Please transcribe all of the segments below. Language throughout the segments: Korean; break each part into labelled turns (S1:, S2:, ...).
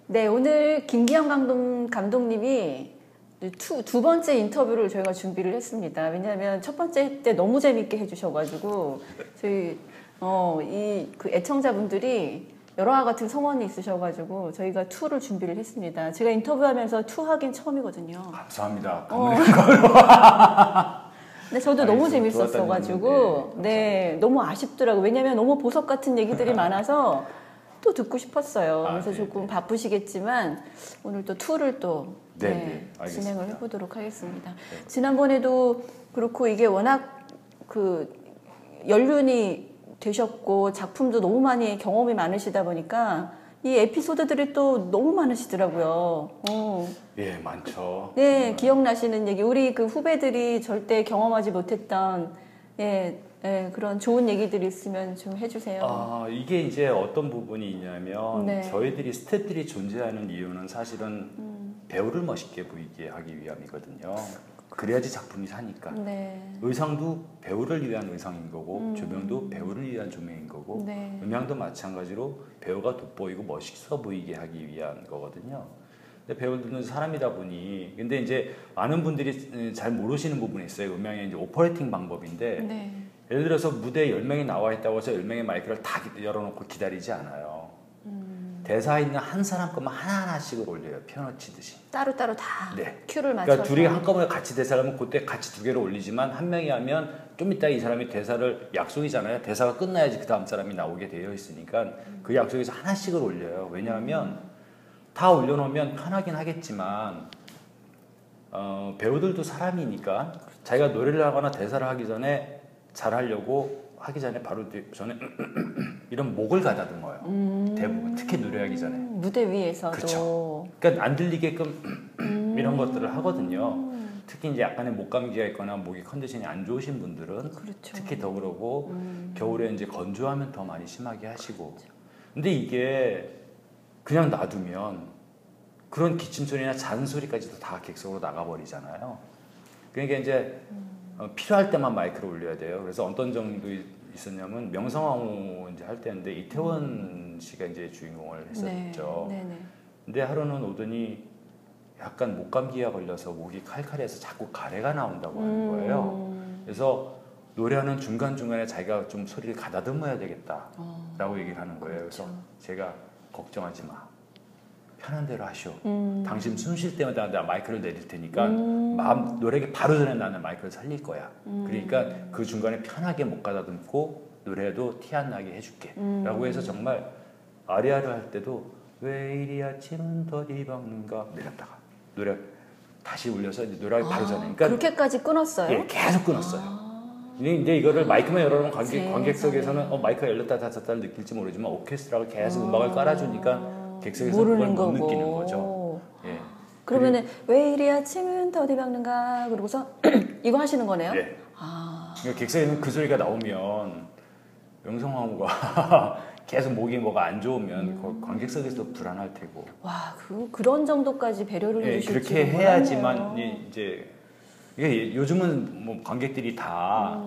S1: 네, 오늘 김기현 감독님이 두 번째 인터뷰를 저희가 준비를 했습니다. 왜냐하면 첫 번째 때 너무 재밌게 해주셔가지고 저희 그 애청자분들이 여러와 같은 성원이 있으셔가지고 저희가 2를 준비를 했습니다. 제가 인터뷰하면서 2 하긴 처음이거든요.
S2: 감사합니다.
S1: 근데 저도 너무 재밌었어가지고 네, 너무 아쉽더라고요. 왜냐하면 너무 보석 같은 얘기들이 많아서 또 듣고 싶었어요. 그래서 조금 바쁘시겠지만 오늘 또 2를 또 진행을 해보도록 하겠습니다. 네. 지난번에도 그렇고 이게 워낙 그 연륜이 되셨고 작품도 너무 많이 경험이 많으시다 보니까 이 에피소드들이 또 너무 많으시더라고요.
S2: 예, 많죠.
S1: 네, 기억나시는 얘기. 우리 그 후배들이 절대 경험하지 못했던 그런 좋은 얘기들이 있으면 좀 해주세요.
S2: 이게 이제 어떤 부분이 있냐면 저희들이 스태프들이 존재하는 이유는 사실은 배우를 멋있게 보이게 하기 위함이거든요. 그래야지 작품이 사니까. 의상도 배우를 위한 의상인 거고 조명도 배우를 위한 조명인 거고 음향도 마찬가지로 배우가 돋보이고 멋있어 보이게 하기 위한 거거든요. 근데 배우들은 사람이다 보니 근데 이제 많은 분들이 잘 모르시는 부분이 있어요. 음향의 이제 오퍼레이팅 방법인데 예를 들어서 무대에 10명이 나와 있다고 해서 10명의 마이크를 다 열어놓고 기다리지 않아요. 대사 있는 한 사람 것만 하나하나씩을 올려요. 피아노 치듯이.
S1: 따로따로 다 큐를 맞춰서.
S2: 그러니까 둘이 한꺼번에 같이 대사를 하면 그때 같이 2개를 올리지만 한 명이 하면 좀 이따 이 사람이 대사를 약속이잖아요. 대사가 끝나야지 그 다음 사람이 나오게 되어 있으니까 그 약속에서 하나씩을 올려요. 왜냐하면 다 올려놓으면 편하긴 하겠지만 배우들도 사람이니까 자기가 노래를 하거나 대사를 하기 전에 잘하려고 하기 전에 바로 전에 이런 목을 가다듬어요. 대부분 특히 노래하기 전에
S1: 무대 위에서도
S2: 그렇죠. 그러니까 안 들리게끔 이런 것들을 하거든요. 특히 이제 약간의 목 감기가 있거나 목이 컨디션이 안 좋으신 분들은 특히 더 그러고 겨울에 이제 건조하면 더 많이 심하게 하시고 근데 이게 그냥 놔두면 그런 기침소리나 잔소리까지도 다 객석으로 나가버리잖아요. 그러니까 이제 필요할 때만 마이크를 올려야 돼요. 그래서 어떤 정도 있었냐면 명성황후 이제 할 때인데 이태원 씨가 이제 주인공을 했었죠. 근데 하루는 오더니 약간 목감기가 걸려서 목이 칼칼해서 자꾸 가래가 나온다고 하는 거예요. 그래서 노래하는 중간중간에 자기가 좀 소리를 가다듬어야 되겠다라고 얘기를 하는 거예요. 그래서 제가 걱정하지 마. 편한 대로 하시오. 당신 숨 쉴 때마다 내가 마이크를 내릴 테니까 노래기 바로 전에 나는 마이크를 살릴 거야. 그러니까 그 중간에 편하게 목 가다듬고 노래도 티 안 나게 해줄게. 라고 해서 정말 아리아를 할 때도 왜 이리 아침은 더 뒤박는가 내렸다가 노래 다시 올려서 이제 노래하기 바로 전에. 그러니까
S1: 그렇게까지 끊었어요?
S2: 예, 계속 끊었어요. 이제 이거를 마이크만 열어놓은 관객석에서는 마이크가 열렸다 닫았다를 느낄지 모르지만 오케스트라가 계속 음악을 깔아주니까 객석에서 그걸 못 느끼는 거죠. 예.
S1: 그러면은 왜 이리 아침은 더 뒤박는가 그러고서 이거 하시는 거네요?
S2: 네. 그러니까 객석에는 그 소리가 나오면 명성황후가 계속 목이 뭐가 안 좋으면 관객석에서도 불안할 테고.
S1: 와, 그런 정도까지 배려를 해주실지
S2: 그렇게 해야지만 이제 이게 요즘은 뭐 관객들이 다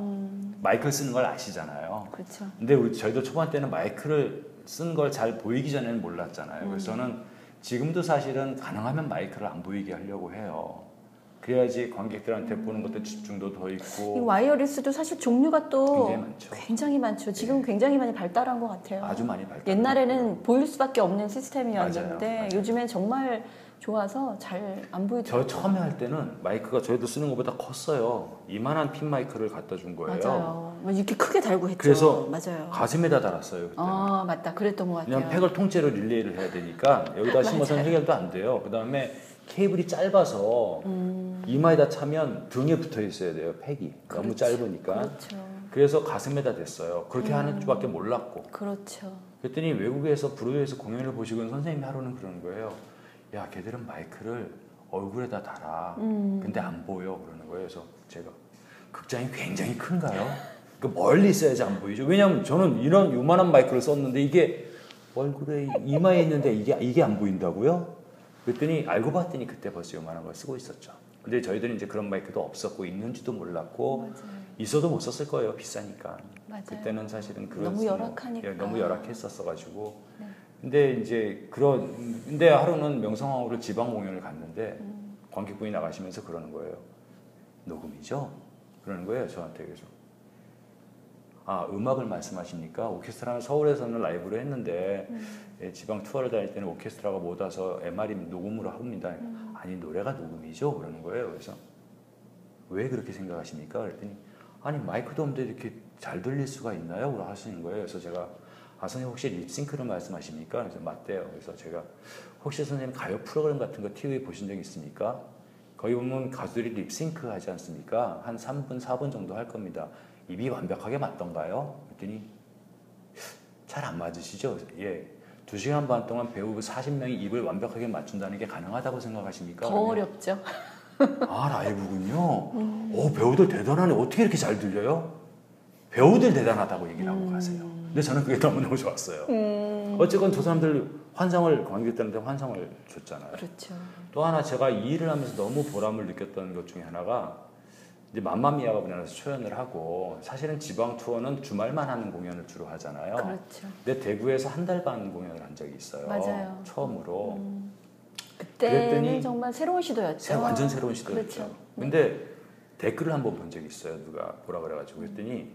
S2: 마이크를 쓰는 걸 아시잖아요.
S1: 그렇죠.
S2: 근데 저희도 초반 때는 마이크를 쓴 걸 잘 보이기 전에는 몰랐잖아요. 그래서 저는 지금도 사실은 가능하면 마이크를 안 보이게 하려고 해요. 그래야지 관객들한테 보는 것도 집중도 더 있고.
S1: 이 와이어리스도 사실 종류가 또
S2: 굉장히 많죠.
S1: 지금 굉장히 많이 발달한 것 같아요.
S2: 아주 많이 발달.
S1: 옛날에는 보일 수밖에 없는 시스템이었는데
S2: 맞아요.
S1: 요즘엔 정말 좋아서 잘 안 보이더라고요.
S2: 저 처음에 할 때는 마이크가 저희도 쓰는 것보다 컸어요. 이만한 핀 마이크를 갖다 준 거예요.
S1: 맞아요. 이렇게 크게 달고 했죠.
S2: 그래서
S1: 맞아요.
S2: 가슴에다 달았어요. 그때는.
S1: 맞다. 그랬던 것 같아요.
S2: 그냥 팩을 통째로 릴레이를 해야 되니까 여기다 심어서는 해결도 안 돼요. 그 다음에 케이블이 짧아서 이마에다 차면 등에 붙어 있어야 돼요. 팩이. 너무 짧으니까. 그래서 가슴에다 댔어요. 그렇게 하는 줄밖에 몰랐고. 그랬더니 외국에서 브로드웨이에서 공연을 보시고 선생님이 하루는 그러는 거예요. 야, 걔들은 마이크를 얼굴에다 달아. 근데 안 보여. 그러는 거예요. 그래서 제가 극장이 굉장히 큰가요? 멀리 있어야지 안 보이죠. 왜냐면 저는 이런 요만한 마이크를 썼는데 이게 얼굴에 이마에 있는데 이게 안 보인다고요? 그랬더니 알고 봤더니 그때 벌써 요만한 걸 쓰고 있었죠. 근데 저희들은 이제 그런 마이크도 없었고 있는지도 몰랐고 있어도 못 썼을 거예요. 비싸니까. 그때는 사실은
S1: 너무 열악하니까.
S2: 너무 열악했었어가지고 근데 이제 근데 하루는 명성황후를 지방 공연을 갔는데 관객분이 나가시면서 그러는 거예요. 녹음이죠? 그러는 거예요, 저한테. 그래서 음악을 말씀하십니까? 오케스트라는 서울에서는 라이브로 했는데 지방 투어를 다닐 때는 오케스트라가 못 와서 MR이 녹음으로 합니다. 아니, 노래가 녹음이죠? 그러는 거예요. 그래서 왜 그렇게 생각하십니까? 그랬더니 아니, 마이크도 없는데 이렇게 잘 들릴 수가 있나요? 그러고 하시는 거예요. 그래서 제가 선생님 혹시 립싱크를 말씀하십니까? 그래서 맞대요. 그래서 제가 혹시 선생님 가요 프로그램 같은 거 TV 보신 적 있습니까? 거기 보면 가수들이 립싱크 하지 않습니까? 한 3분, 4분 정도 할 겁니다. 입이 완벽하게 맞던가요? 그랬더니 잘 안 맞으시죠? 예. 2시간 반 동안 배우 40명이 입을 완벽하게 맞춘다는 게 가능하다고 생각하십니까?
S1: 더 어렵죠.
S2: 라이브군요. 배우들 대단하네. 어떻게 이렇게 잘 들려요? 배우들 대단하다고 얘기를 하고 가세요. 근데 저는 그게 너무너무 좋았어요. 어쨌건 저 사람들 관객들한테 환상을 줬잖아요.
S1: 그렇죠.
S2: 또 하나 제가 이 일을 하면서 너무 보람을 느꼈던 것 중에 하나가 이제 맘마미아가 우리나라에서 초연을 하고 사실은 지방 투어는 주말만 하는 공연을 주로 하잖아요.
S1: 그렇죠.
S2: 근데 대구에서 한 달 반 공연을 한 적이 있어요.
S1: 맞아요.
S2: 처음으로.
S1: 그때는 정말 새로운 시도였죠.
S2: 완전 새로운 시도였죠.
S1: 그렇죠.
S2: 근데 댓글을 한번 본 적이 있어요. 누가 뭐라 그래가지고 그랬더니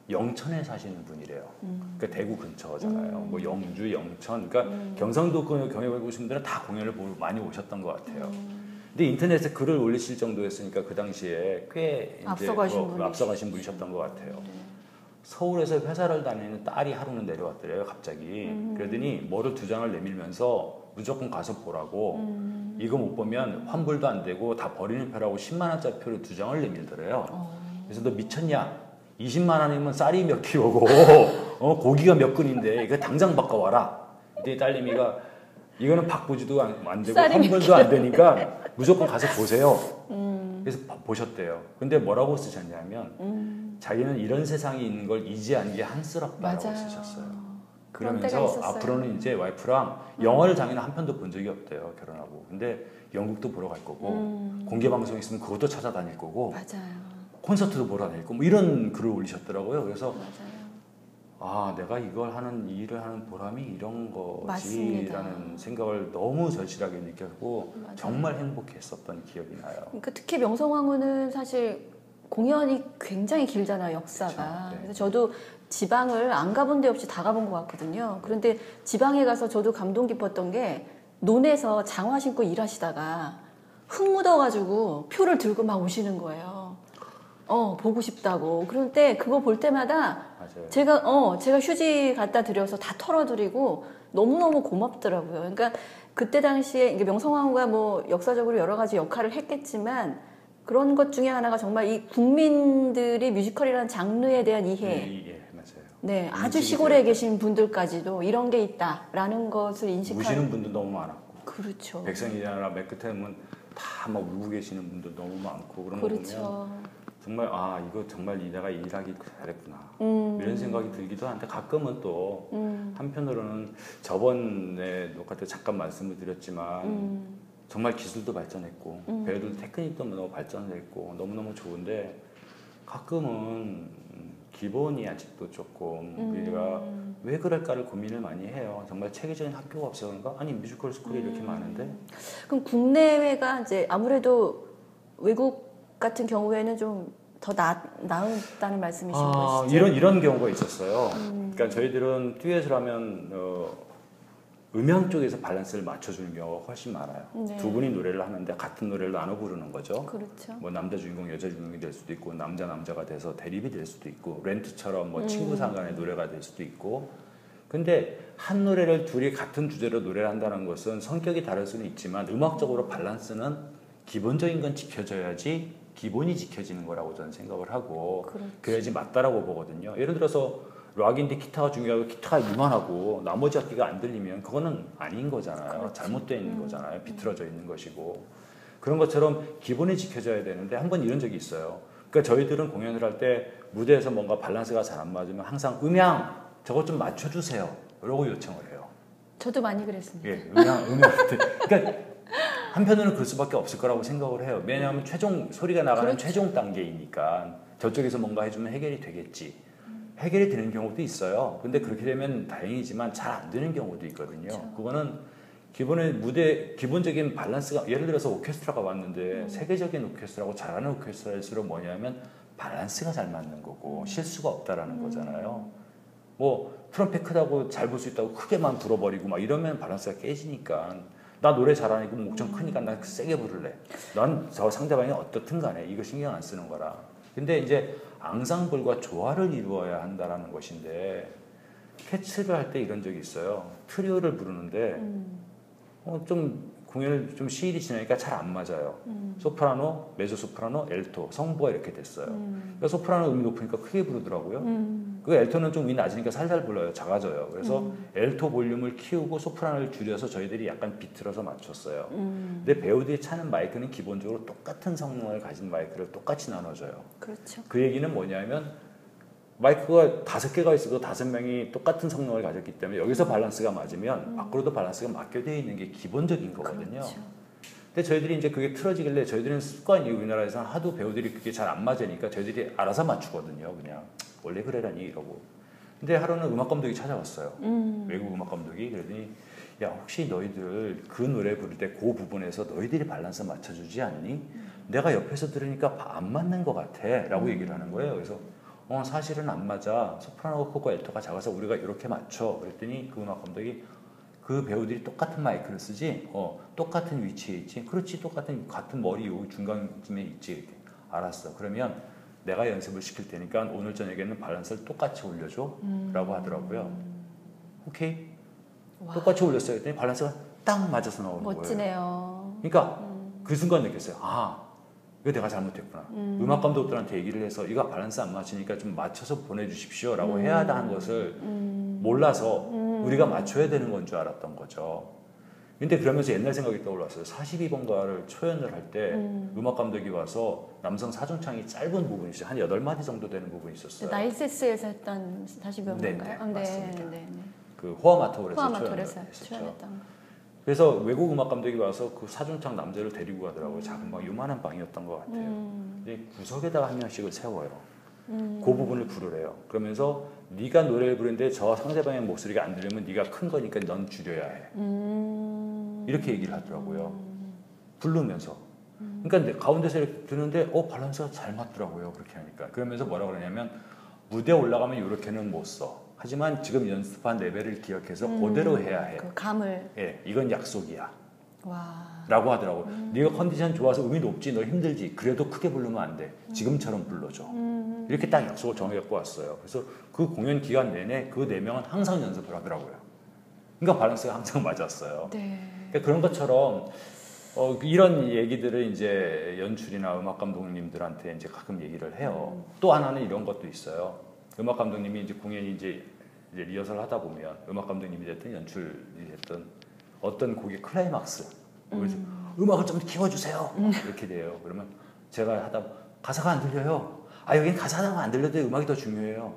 S2: 영천에 사시는 분이래요. 그러니까 대구 근처잖아요. 뭐 영주, 영천, 그러니까 경상도 경험해 보신 분들은 다 공연을 많이 오셨던 것 같아요. 근데 인터넷에 글을 올리실 정도였으니까 그 당시에 꽤 앞서가신 분이셨던 것 같아요. 서울에서 회사를 다니는 딸이 하루는 내려왔더래요, 갑자기. 그러더니 뭐를 2장을 내밀면서 무조건 가서 보라고. 이거 못 보면 환불도 안 되고 다 버리는 표라고 10만 원짜리 표를 2장을 내밀더래요. 그래서 너 미쳤냐? 20만 원이면 쌀이 몇 킬로고 고기가 몇 근인데 이거 당장 바꿔와라. 그때 딸내미가 이거는 바꾸지도 안 되고 환불도 안 되니까 무조건 가서 보세요. 그래서 보셨대요. 근데 뭐라고 쓰셨냐면 자기는 이런 세상이 있는 걸 이제 안 게 한스럽다라고 쓰셨어요. 그러면서 앞으로는 이제 와이프랑 영화를 당연히 한 편도 본 적이 없대요. 결혼하고. 근데 영국도 보러 갈 거고 공개 방송 있으면 그것도 찾아다닐 거고
S1: 맞아요.
S2: 콘서트도 보러 다닐 거고 뭐 이런 글을 올리셨더라고요. 그래서
S1: 맞아요.
S2: 내가 이 일을 하는 보람이 이런
S1: 맞습니다.
S2: 거지라는 생각을 너무 절실하게 느꼈고
S1: 맞아요.
S2: 정말 행복했었던 기억이 나요.
S1: 그러니까 특히 명성황후는 사실 공연이 굉장히 길잖아요, 역사가.
S2: 그렇죠. 네.
S1: 그래서 저도 지방을 안 가본 데 없이 다 가본 것 같거든요. 그런데 지방에 가서 저도 감동 깊었던 게 논에서 장화 신고 일하시다가 흙 묻어가지고 표를 들고 막 오시는 거예요. 보고 싶다고. 그런데 그거 볼 때마다
S2: 맞아요.
S1: 제가 휴지 갖다 드려서 다 털어드리고 너무너무 고맙더라고요. 그러니까 그때 당시에 이게 명성황후가 뭐 역사적으로 여러 가지 역할을 했겠지만 그런 것 중에 하나가 정말 이 국민들이 뮤지컬이라는 장르에 대한 이해.
S2: 예, 맞아요.
S1: 네, 아주 시골에 계신 분들까지도 이런 게 있다라는 것을 인식하는.
S2: 우시는 분도 너무 많았고.
S1: 그렇죠.
S2: 백성이나 맨 끝에 보면 다 막 울고 계시는 분도 너무 많고 그런
S1: 그렇죠.
S2: 거 보면 정말 이거 정말 내가 일하기 잘했구나 이런 생각이 들기도 하는데 가끔은 또 한편으로는 저번에 녹화 때 잠깐 말씀을 드렸지만 정말 기술도 발전했고 배우들 테크닉도 너무 발전했고 너무너무 좋은데 가끔은 기본이 아직도 조금 우리가 왜 그럴까를 고민을 많이 해요. 정말 체계적인 학교가 없어서 그런가? 아니 뮤지컬 스쿨이 이렇게 많은데.
S1: 그럼 국내외가 이제 아무래도 외국 같은 경우에는 좀 더 나았다는 말씀이신 것이죠?
S2: 이런 경우가 있었어요. 그러니까 저희들은 듀엣을 하면 음향 쪽에서 밸런스를 맞춰주는 경우가 훨씬 많아요.
S1: 네.
S2: 두 분이 노래를 하는데 같은 노래를 나눠 부르는 거죠.
S1: 그렇죠.
S2: 뭐 남자 주인공, 여자 주인공이 될 수도 있고 남자가 돼서 대립이 될 수도 있고 렌트처럼 뭐 친구 상간의 노래가 될 수도 있고. 근데 한 노래를 둘이 같은 주제로 노래를 한다는 것은 성격이 다를 수는 있지만 음악적으로 밸런스는 기본적인 건 지켜져야지 기본이 지켜지는 거라고 저는 생각을 하고
S1: 그렇지.
S2: 그래야지 맞다라고 보거든요. 예를 들어서 락인데 기타가 중요하고 기타가 이만하고 나머지 악기가 안 들리면 그거는 아닌 거잖아요.
S1: 그렇지.
S2: 잘못되어 있는 거잖아요. 비틀어져 있는 것이고. 그런 것처럼 기본이 지켜져야 되는데 한 번 이런 적이 있어요. 그러니까 저희들은 공연을 할 때 무대에서 뭔가 밸런스가 잘 안 맞으면 항상 음향 저것 좀 맞춰주세요. 이러고 요청을 해요.
S1: 저도 많이 그랬습니다.
S2: 예, 음향. 그러니까 한편으로는 그럴 수밖에 없을 거라고 생각을 해요. 왜냐하면 소리가 나가는
S1: 그렇죠.
S2: 최종 단계이니까 저쪽에서 뭔가 해주면 해결이 되겠지. 해결이 되는 경우도 있어요. 근데 그렇게 되면 다행이지만 잘 안 되는 경우도 있거든요.
S1: 그렇죠.
S2: 그거는 기본의 무대 기본적인 밸런스가 예를 들어서 오케스트라가 왔는데 세계적인 오케스트라고 잘하는 오케스트라일수록 뭐냐면 밸런스가 잘 맞는 거고 실수가 없다라는 거잖아요. 뭐 트럼펫 크다고 잘 불 수 있다고 크게만 불어버리고 막 이러면 밸런스가 깨지니까 나 노래 잘하니까 목청 크니까 나 세게 부를래. 난 저 상대방이 어떻든 간에 이거 신경 안 쓰는 거라. 근데 이제 앙상블과 조화를 이루어야 한다라는 것인데 캐츠를 할 때 이런 적이 있어요. 트리오를 부르는데 좀 공연을 좀 시일이 지나니까 잘 안 맞아요. 소프라노, 메조소프라노, 엘토, 성부가 이렇게 됐어요. 그러니까 소프라노 음이 높으니까 크게 부르더라고요. 그 엘토는 좀 위 낮으니까 살살 불러요. 작아져요. 그래서 엘토 볼륨을 키우고 소프라노를 줄여서 저희들이 약간 비틀어서 맞췄어요. 근데 배우들이 차는 마이크는 기본적으로 똑같은 성능을 가진 마이크를 똑같이 나눠줘요.
S1: 그렇죠.
S2: 그 얘기는 뭐냐면 마이크가 5개가 있어도 5명이 똑같은 성능을 가졌기 때문에 여기서 밸런스가 맞으면 밖으로도 밸런스가 맞게 되어 있는 게 기본적인 거거든요.
S1: 그렇죠.
S2: 근데 저희들이 이제 그게 틀어지길래 저희들은 습관이 우리나라에서는 하도 배우들이 그게 잘 안 맞으니까 저희들이 알아서 맞추거든요. 그냥 원래 그래라니 이러고. 근데 하루는 음악 감독이 찾아왔어요. 외국 음악 감독이. 그러더니 야 혹시 너희들 그 노래 부를 때 그 부분에서 너희들이 밸런스 맞춰주지 않니? 내가 옆에서 들으니까 안 맞는 것 같아 라고 얘기를 하는 거예요. 그래서 사실은 안 맞아. 소프라노가 크고 엘토가 작아서 우리가 이렇게 맞춰. 그랬더니 그 음악 감독이 그 배우들이 똑같은 마이크를 쓰지? 똑같은 위치에 있지? 그렇지, 같은 머리 요 중간쯤에 있지. 이렇게. 알았어. 그러면 내가 연습을 시킬 테니까 오늘 저녁에는 밸런스를 똑같이 올려줘. 라고 하더라고요. 오케이.
S1: 와.
S2: 똑같이 올렸어요. 그랬더니 밸런스가 딱 맞아서 나오는
S1: 멋지네요.
S2: 거예요. 그러니까 그 순간 느꼈어요. 이거 내가 잘못했구나. 음악 감독들한테 얘기를 해서 이거 밸런스 안 맞추니까 좀 맞춰서 보내주십시오 라고 해야 하는 것을 몰라서 우리가 맞춰야 되는 건 줄 알았던 거죠. 근데 그러면서 옛날 생각이 떠올랐어요. 42번가를 초연을 할 때 음악 감독이 와서 남성 사중창이 짧은 부분이 있어요. 한 8마디 정도 되는 부분이 있었어요.
S1: 나이세스에서 했던 42번가인가요?
S2: 네, 맞습니다.
S1: 네.
S2: 그 호아마토르에서
S1: 호아마토르에서
S2: 했었죠.
S1: 초연했던.
S2: 그래서 외국 음악 감독이 와서 그 사중창 남자를 데리고 가더라고요. 작은 방, 요만한 방이었던 것 같아요. 구석에다가 한 명씩을 세워요. 그 부분을 부르래요. 그러면서 네가 노래를 부르는데 저 상대방의 목소리가 안 들리면 네가 큰 거니까 넌 줄여야 해. 이렇게 얘기를 하더라고요. 부르면서. 그러니까 가운데서 이렇게 듣는데 밸런스가 잘 맞더라고요. 그렇게 하니까. 그러면서 뭐라고 그러냐면 무대에 올라가면 이렇게는 못 써. 하지만 지금 연습한 레벨을 기억해서 그대로 해야 해.
S1: 그 감을.
S2: 예, 이건 약속이야.
S1: 와.
S2: 라고 하더라고. 네가 컨디션 좋아서 음이 높지, 너 힘들지. 그래도 크게 부르면 안 돼. 지금처럼 불러줘. 이렇게 딱 약속을 정해갖고 왔어요. 그래서 그 공연 기간 내내 그 4명은 항상 연습을 하더라고요. 그러니까 밸런스가 항상 맞았어요.
S1: 네.
S2: 그러니까 그런 것처럼 이런 얘기들을 이제 연출이나 음악 감독님들한테 이제 가끔 얘기를 해요. 또 하나는 이런 것도 있어요. 음악 감독님이 이제 공연이 이제 리허설 하다 보면 음악 감독님이 됐든 연출이 됐든 어떤 곡의 클라이막스 그래서 음악을 좀 키워주세요 이렇게 돼요. 그러면 제가 하다 가사가 안 들려요. 여긴 가사가 안 들려도 음악이 더 중요해요.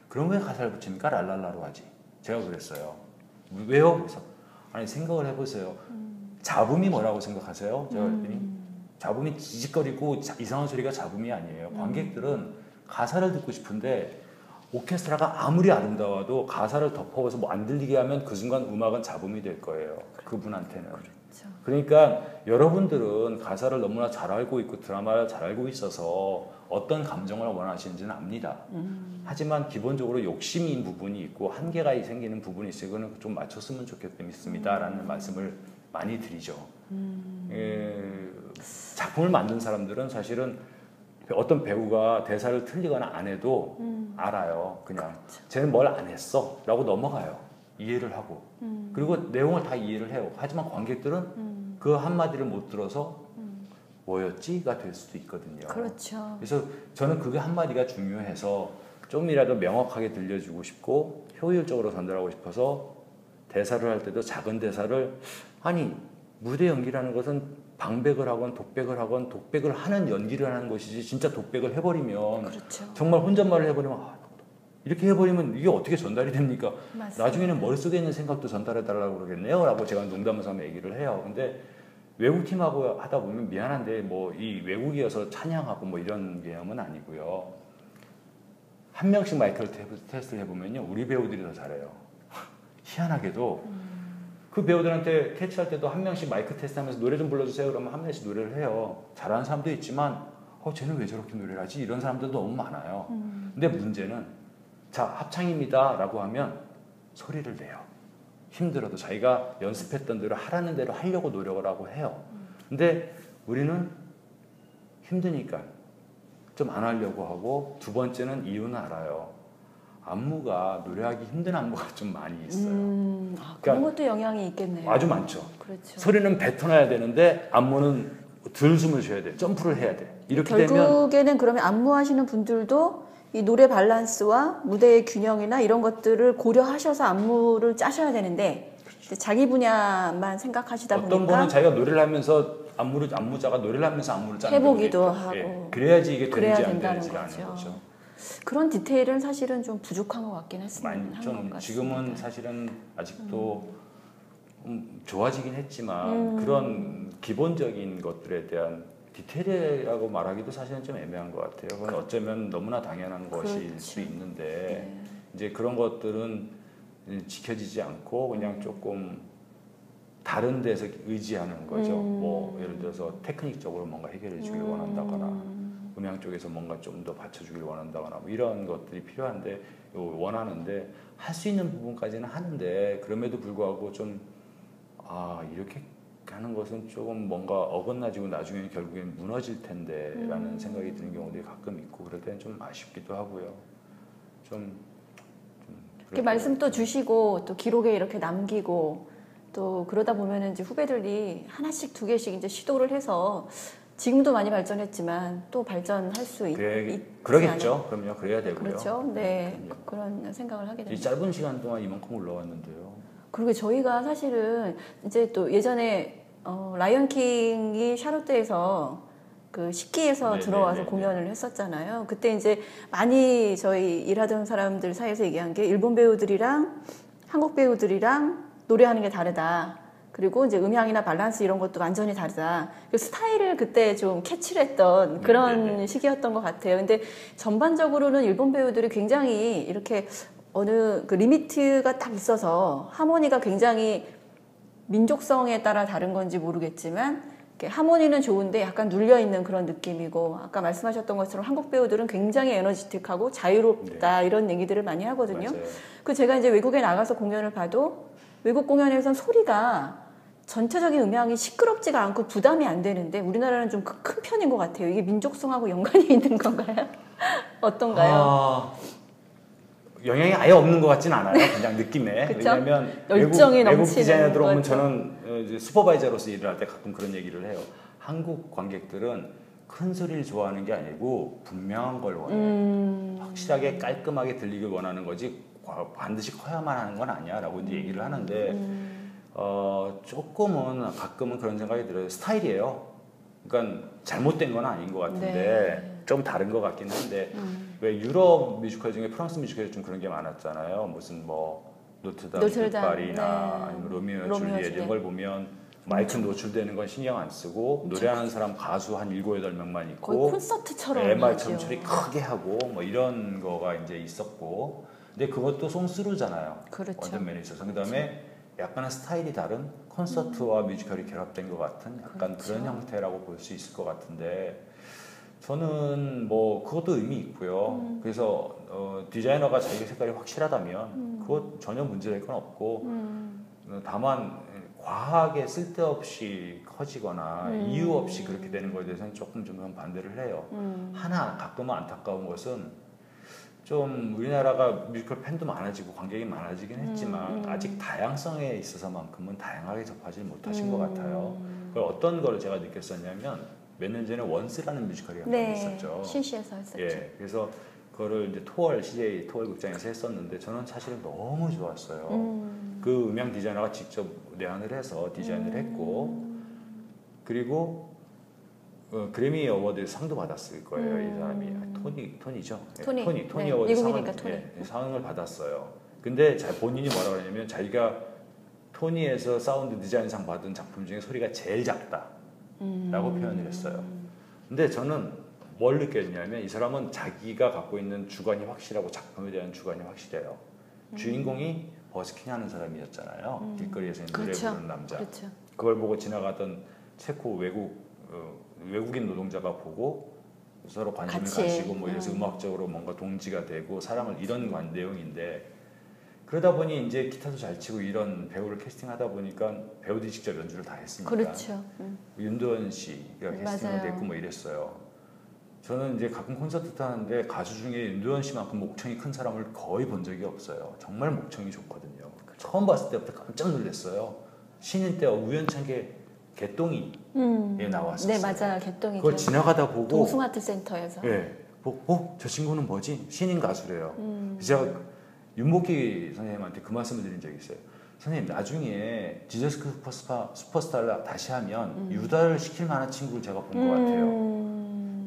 S2: 그럼 왜 가사를 붙입니까? 랄랄라로 하지. 제가 그랬어요. 왜요? 그래서 아니 생각을 해보세요. 잡음이 뭐라고 생각하세요? 제가 그랬더니 잡음이 지직거리고 이상한 소리가 잡음이 아니에요. 관객들은 가사를 듣고 싶은데 오케스트라가 아무리 아름다워도 가사를 덮어서 뭐 안 들리게 하면 그 순간 음악은 잡음이 될 거예요. 그분한테는.
S1: 그렇죠.
S2: 그러니까 여러분들은 가사를 너무나 잘 알고 있고 드라마를 잘 알고 있어서 어떤 감정을 원하시는지는 압니다. 하지만 기본적으로 욕심인 부분이 있고 한계가 생기는 부분이 있어요. 그거는 좀 맞췄으면 좋겠습니다. 라는 말씀을 많이 드리죠. 작품을 만든 사람들은 사실은 어떤 배우가 대사를 틀리거나 안 해도 알아요. 그냥 그렇죠. 쟤는 뭘 안 했어 라고 넘어가요. 이해를 하고 그리고 내용을 다 이해를 해요. 하지만 관객들은 그 한마디를 못 들어서 뭐였지가 될 수도 있거든요.
S1: 그렇죠.
S2: 그래서 저는 그게 한마디가 중요해서 좀이라도 명확하게 들려주고 싶고 효율적으로 전달하고 싶어서 대사를 할 때도 작은 대사를 무대 연기라는 것은 방백을 하건 독백을 하건 독백을 하는 연기를 하는 것이지 진짜 독백을 해버리면
S1: 그렇죠.
S2: 정말 혼잣말을 해버리면 이렇게 해버리면 이게 어떻게 전달이 됩니까?
S1: 맞습니다.
S2: 나중에는 머릿속에 있는 생각도 전달해달라고 그러겠네요 라고 제가 농담을 삼아 얘기를 해요. 근데 외국팀하고 하다 보면 미안한데 뭐 이 외국이어서 찬양하고 뭐 이런 개념은 아니고요. 한 명씩 마이크 테스트를 해보면요, 우리 배우들이 더 잘해요. 희한하게도 그 배우들한테 캐치할 때도 한 명씩 마이크 테스트하면서 노래 좀 불러주세요. 그러면 한 명씩 노래를 해요. 잘하는 사람도 있지만 쟤는 왜 저렇게 노래를 하지? 이런 사람들도 너무 많아요. 근데 문제는 자, 합창입니다 라고 하면 소리를 내요. 힘들어도 자기가 연습했던 대로 하라는 대로 하려고 노력을 하고 해요. 근데 우리는 힘드니까 좀 안 하려고 하고, 두 번째는 이유는 알아요. 안무가 노래하기 힘든 안무가 좀 많이 있어요.
S1: 그런
S2: 그러니까
S1: 것도 영향이 있겠네요.
S2: 아주 많죠.
S1: 그렇죠.
S2: 소리는 뱉어놔야 되는데 안무는 들 숨을 쉬어야 돼. 점프를 해야 돼. 이렇게
S1: 결국에는
S2: 되면
S1: 그러면 안무하시는 분들도 이 노래 밸런스와 무대의 균형이나 이런 것들을 고려하셔서 안무를 짜셔야 되는데, 그렇죠. 자기 분야만 생각하시다 보니까
S2: 어떤 분은 자기가 노래를 하면서 안무자가 노래를 하면서 안무를 짜는
S1: 해보기도 하고
S2: 예. 그래야지 이게 되는지 안 되는지
S1: 거죠.
S2: 아는 거죠.
S1: 그런 디테일은 사실은 좀 부족한 것 같긴 했습니다.
S2: 지금은 사실은 아직도 좋아지긴 했지만 그런 기본적인 것들에 대한 디테일이라고 말하기도 사실은 좀 애매한 것 같아요. 그건 어쩌면 너무나 당연한 것일
S1: 그렇죠.
S2: 수 있는데
S1: 네.
S2: 이제 그런 것들은 지켜지지 않고 그냥 조금 다른 데서 의지하는 거죠. 뭐 예를 들어서 테크닉적으로 뭔가 해결해 주길 원한다거나 음향 쪽에서 뭔가 좀 더 받쳐주길 원한다거나 뭐 이런 것들이 필요한데 원하는데 할 수 있는 부분까지는 하는데, 그럼에도 불구하고 좀 이렇게 하는 것은 조금 뭔가 어긋나지고 나중에는 결국엔 무너질 텐데 라는 생각이 드는 경우들이 가끔 있고, 그럴 때는 좀 아쉽기도 하고요.
S1: 이렇게 말씀 또 주시고 또 기록에 이렇게 남기고 또 그러다 보면은 이제 후배들이 하나씩 두 개씩 이제 시도를 해서 지금도 많이 발전했지만 또 발전할 수
S2: 그러겠죠. 그럼요. 그래야 되고요.
S1: 그렇죠. 네. 그런 생각을 하게 됩니다.
S2: 이 짧은 시간 동안 이만큼 올라왔는데요.
S1: 그리고 저희가 사실은 이제 또 예전에 라이언킹이 샤롯대에서 그 10기에서 들어와서 공연을 했었잖아요. 그때 이제 많이 저희 일하던 사람들 사이에서 얘기한 게 일본 배우들이랑 한국 배우들이랑 노래하는 게 다르다. 그리고 이제 음향이나 밸런스 이런 것도 완전히 다르다. 그 스타일을 그때 좀 캐치를 했던 그런 시기였던 것 같아요. 근데 전반적으로는 일본 배우들이 굉장히 이렇게 어느 그 리미트가 딱 있어서 하모니가 굉장히 민족성에 따라 다른 건지 모르겠지만 하모니는 좋은데 약간 눌려있는 그런 느낌이고, 아까 말씀하셨던 것처럼 한국 배우들은 굉장히 에너지틱하고 자유롭다 이런 얘기들을 많이 하거든요. 그 제가 이제 외국에 나가서 공연을 봐도 외국 공연에서는 소리가 전체적인 음향이 시끄럽지가 않고 부담이 안 되는데 우리나라는 좀 큰 편인 것 같아요. 이게 민족성하고 연관이 있는 건가요? 어떤가요?
S2: 영향이 아예 없는 것 같진 않아요. 그냥 느낌에. 왜냐하면 외국 디자이너들 오면 저는 슈퍼바이저로서 일을 할 때 가끔 그런 얘기를 해요. 한국 관객들은 큰 소리를 좋아하는 게 아니고 분명한 걸 원해요. 확실하게 깔끔하게 들리길 원하는 거지 반드시 커야만 하는 건 아니야 라고 이제 얘기를 하는데 조금은 가끔은 그런 생각이 들어요. 스타일이에요. 그러니까 잘못된 건 아닌 것 같은데 좀 다른 것 같긴 한데 왜 유럽 뮤지컬 중에 프랑스 뮤지컬이 좀 그런 게 많았잖아요. 무슨 뭐 노트담 굿바리나 아니면 로미오 줄리엣 이런 걸 보면 마이크 노출되는 건 신경 안 쓰고 노래하는 사람 가수 한 7, 8명만 있고
S1: 거의 콘서트처럼
S2: MR처럼 소리 크게 하고 뭐 이런 거가 이제 있었고, 근데 그것도 송스루잖아요.
S1: 그렇죠.
S2: 어떤 면에 있어서. 그다음에 약간은 스타일이 다른 콘서트와 뮤지컬이 결합된 것 같은 약간 그런 형태라고 볼 수 있을 것 같은데, 저는 뭐 그것도 의미 있고요. 그래서 디자이너가 자기 색깔이 확실하다면 그것 전혀 문제될 건 없고, 다만 과하게 쓸데없이 커지거나 이유 없이 그렇게 되는 거에 대해서는 조금 좀 반대를 해요. 하나 가끔은 안타까운 것은 좀 우리나라가 뮤지컬 팬도 많아지고 관객이 많아지긴 했지만 아직 다양성에 있어서만큼은 다양하게 접하지 못하신 것 같아요. 그걸 어떤 거를 제가 느꼈었냐면 몇 년 전에 원스라는 뮤지컬이 한 번 있었죠.
S1: CC에서 했었죠.
S2: 예, 그래서 그거를 이제 CJ 토월 극장에서 했었는데 저는 사실은 너무 좋았어요. 그 음향 디자이너가 직접 내한을 해서 디자인을 했고, 그리고 그래미 어워드 상도 받았을 거예요. 이 사람이 토니죠. 토니 어워드 상을 받았어요. 근데 본인이 뭐라고 하냐면 자기가 토니에서 사운드 디자인상 받은 작품 중에 소리가 제일 작다라고 표현을 했어요. 근데 저는 뭘 느꼈냐면 이 사람은 자기가 갖고 있는 주관이 확실하고 작품에 대한 주관이 확실해요. 주인공이 버스킹 하는 사람이었잖아요. 길거리에서 노래
S1: 그렇죠.
S2: 부르는 남자.
S1: 그렇죠.
S2: 그걸 보고 지나가던 체코 외국인 노동자가 보고 서로 관심을
S1: 같이.
S2: 가지고 뭐 이래서 음악적으로 뭔가 동지가 되고 사람을 이런 내용인데 그러다 보니 이제 기타도 잘 치고 이런 배우를 캐스팅하다 보니까 배우들이 직접 연주를 다 했으니까
S1: 그렇죠.
S2: 윤도현 씨가 캐스팅이 됐고 뭐 이랬어요. 저는 이제 가끔 콘서트 타는데 가수 중에 윤도현 씨만큼 목청이 큰 사람을 거의 본 적이 없어요. 정말 목청이 좋거든요. 처음 봤을 때부터 깜짝 놀랐어요. 신인 때 우연찮게 개똥이에 나왔었어요.
S1: 네, 맞아요. 개똥이.
S2: 그걸 지나가다 보고
S1: 동숭아트센터에서.
S2: 네, 저 친구는 뭐지? 신인 가수래요. 제가 윤복희 선생님한테 그 말씀을 드린 적이 있어요. 선생님 나중에 지저스 슈퍼스타를 다시 하면 유다를 시킬 만한 친구를 제가 본 것 같아요.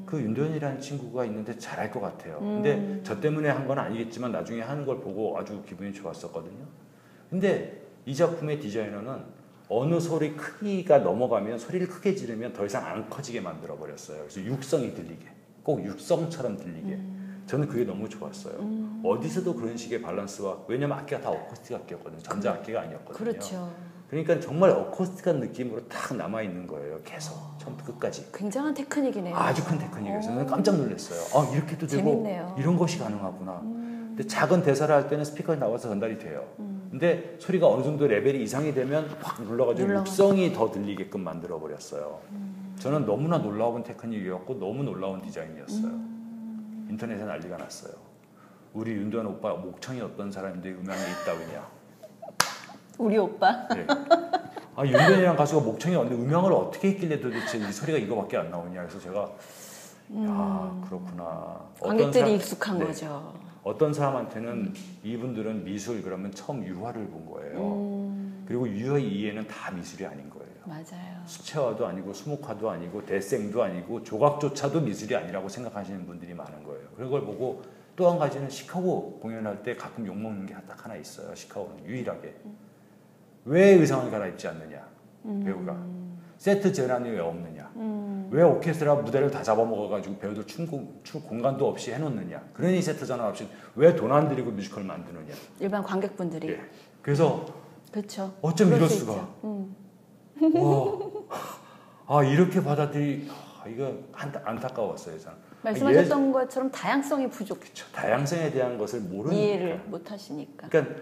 S2: 그 윤도현이라는 친구가 있는데 잘할 것 같아요. 근데 저 때문에 한 건 아니겠지만 나중에 하는 걸 보고 아주 기분이 좋았었거든요. 근데 이 작품의 디자이너는 어느 소리 크기가 넘어가면 소리를 크게 지르면 더 이상 안 커지게 만들어 버렸어요. 그래서 육성이 들리게, 꼭 육성처럼 들리게. 저는 그게 너무 좋았어요. 어디서도 그런 식의 밸런스와, 왜냐면 악기가 다 어쿠스틱 악기였거든요. 전자 악기가 아니었거든요.
S1: 그렇죠.
S2: 그러니까 정말 어쿠스틱한 느낌으로 딱 남아 있는 거예요. 계속 처음부터 끝까지.
S1: 굉장한 테크닉이네요.
S2: 아주 큰 테크닉이에요. 저는 깜짝 놀랐어요. 아, 이렇게도 되고
S1: 재밌네요.
S2: 이런 것이 가능하구나. 근데 작은 대사를 할 때는 스피커에 나와서 전달이 돼요. 근데 소리가 어느 정도 레벨이 이상이 되면 확 눌러가지고 육성이 더 들리게끔 만들어 버렸어요. 저는 너무나 놀라운 테크닉이었고 너무 놀라운 디자인이었어요. 인터넷에 난리가 났어요. 우리 윤도현 오빠 목청이 어떤 사람인데 음향이 있다느냐.
S1: 우리 오빠.
S2: 네. 아, 윤도현이라는 가수가 목청이 없는데 음향을 어떻게 했길래 도대체 이 소리가 이거밖에 안 나오냐. 그래서 제가 야, 그렇구나.
S1: 관객들이 익숙한 거죠.
S2: 어떤 사람한테는 이분들은 미술 그러면 처음 유화를 본 거예요. 그리고 유화의 이해는 다 미술이 아닌 거예요.
S1: 맞아요.
S2: 수채화도 아니고 수묵화도 아니고 대생도 아니고 조각조차도 미술이 아니라고 생각하시는 분들이 많은 거예요. 그걸 보고 또 한 가지는 시카고 공연할 때 가끔 욕먹는 게 딱 하나 있어요. 시카고는 유일하게. 왜 의상을 갈아입지 않느냐, 배우가. 세트 재란이 왜 없느냐. 왜 오케스트라 무대를 다 잡아먹어가지고 배우들 춤 공간도 없이 해놓느냐. 그러니 세트 전환 없이 왜 돈 안 들이고 뮤지컬 만드느냐.
S1: 일반 관객분들이.
S2: 예. 그래서
S1: 그렇죠.
S2: 어쩜 이럴 수가. 와, 이렇게 이거 안타까웠어요. 저는.
S1: 말씀하셨던 것처럼 다양성이 부족.
S2: 그쵸. 다양성에 대한 것을 모르니까.
S1: 이해를 못 하시니까.
S2: 그러니까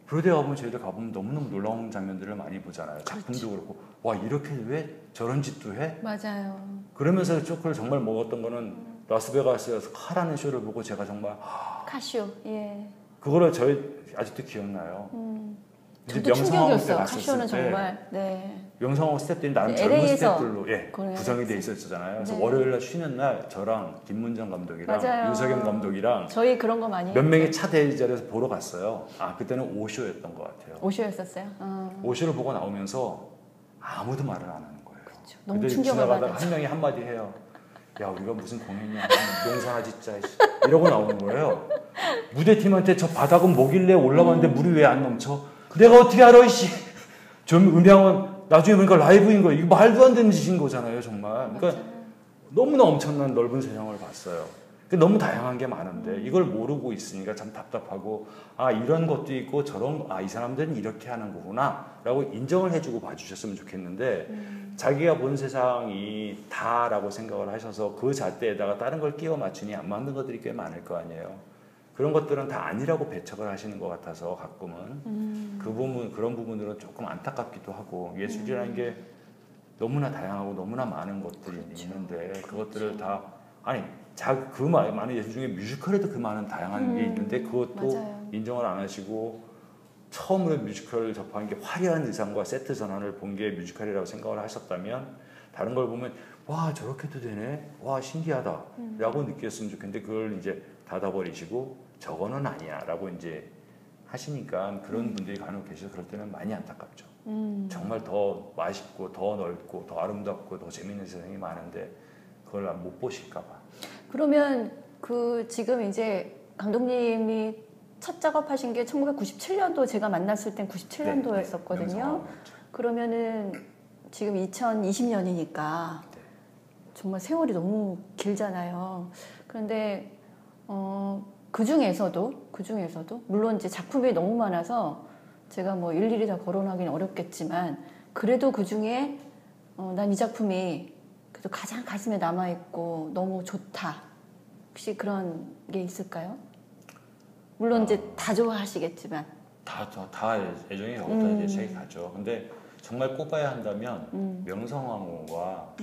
S2: 브로드웨이 가보면 저희들 가보면 너무너무 놀라운 장면들을 많이 보잖아요. 작품도
S1: 그렇죠.
S2: 그렇고 와, 이렇게 왜 저런 짓도 해?
S1: 맞아요.
S2: 그러면서 쇼크를 정말 먹었던 거는 라스베가스에서 카라는 쇼를 보고 제가 정말
S1: 카시오. 예.
S2: 그거를 저희 아직도 기억나요.
S1: 저도 충격이었어요. 카시오는 정말. 네.
S2: 명성황후 스태프들이 나름
S1: 네,
S2: 젊은
S1: LA 에서
S2: 스태프들로 구성이 돼 있었잖아요. 그래서
S1: 네.
S2: 월요일날 쉬는 날 저랑 김문정 감독이랑
S1: 맞아요.
S2: 유석영 감독이랑
S1: 저희 그런 거 많이
S2: 몇 명이 차 대절에서 보러 갔어요. 아, 그때는 5쇼였던 것 같아요.
S1: 5쇼였었어요.
S2: 5쇼를 보고 나오면서 아무도 말을 안 하는 거예요.
S1: 그렇죠. 너무
S2: 근데
S1: 충격을
S2: 지나가다가
S1: 받았죠.
S2: 한 명이 한마디 해요. 야, 우리가 무슨 공연이야. 용사나 짓자. 이러고 나오는 거예요. 무대팀한테 저 바닥은 뭐길래 올라갔는데 물이 왜 안 넘쳐? 내가 어떻게 알아, 이씨. 좀 음향은 나중에 보니까 라이브인 거예요. 이거 말도 안 되는 짓인 거잖아요, 정말. 그러니까 너무나 엄청난 넓은 세상을 봤어요. 너무 다양한 게 많은데 이걸 모르고 있으니까 참 답답하고, 아, 이런 것도 있고 저런, 아, 이 사람들은 이렇게 하는 거구나 라고 인정을 해주고 봐주셨으면 좋겠는데 자기가 본 세상이 다라고 생각을 하셔서 그 잣대에다가 다른 걸 끼워 맞추니 안 맞는 것들이 꽤 많을 거 아니에요. 그런 것들은 다 아니라고 배척을 하시는 것 같아서 가끔은 그런 부분들은 조금 안타깝기도 하고, 예술이라는 게 너무나 다양하고 너무나 많은 것들이 있는데 그것들을 다, 아니 그 많은 예술 중에 뮤지컬에도 그 많은 다양한 게 있는데 그것도
S1: 맞아요.
S2: 인정을 안 하시고, 처음으로 뮤지컬을 접한 게 화려한 의상과 세트 전환을 본 게 뮤지컬이라고 생각을 하셨다면, 다른 걸 보면 와, 저렇게도 되네, 와, 신기하다 라고 느꼈으면 좋겠는데 그걸 이제 닫아버리시고 저거는 아니야 라고 이제 하시니까 그런 분들이 간혹 계셔서 그럴 때는 많이 안타깝죠. 정말 더 맛있고 더 넓고 더 아름답고 더 재밌는 세상이 많은데 그걸 못 보실까 봐.
S1: 그러면 지금 이제 감독님이 첫 작업하신 게 1997년도, 제가 만났을 땐 97년도였었거든요.
S2: 네,
S1: 그러면은 지금 2020년이니까 정말 세월이 너무 길잖아요. 그런데 그 중에서도 물론 이제 작품이 너무 많아서 제가 뭐 일일이 다 거론하기는 어렵겠지만 그래도 그 중에 난 이 작품이 그래도 가장 가슴에 남아 있고 너무 좋다. 혹시 그런 게 있을까요? 물론 이제 다 좋아하시겠지만
S2: 다 애정이 가고 다 이제 책이 가죠. 근데 정말 꼽아야 한다면 명성황후와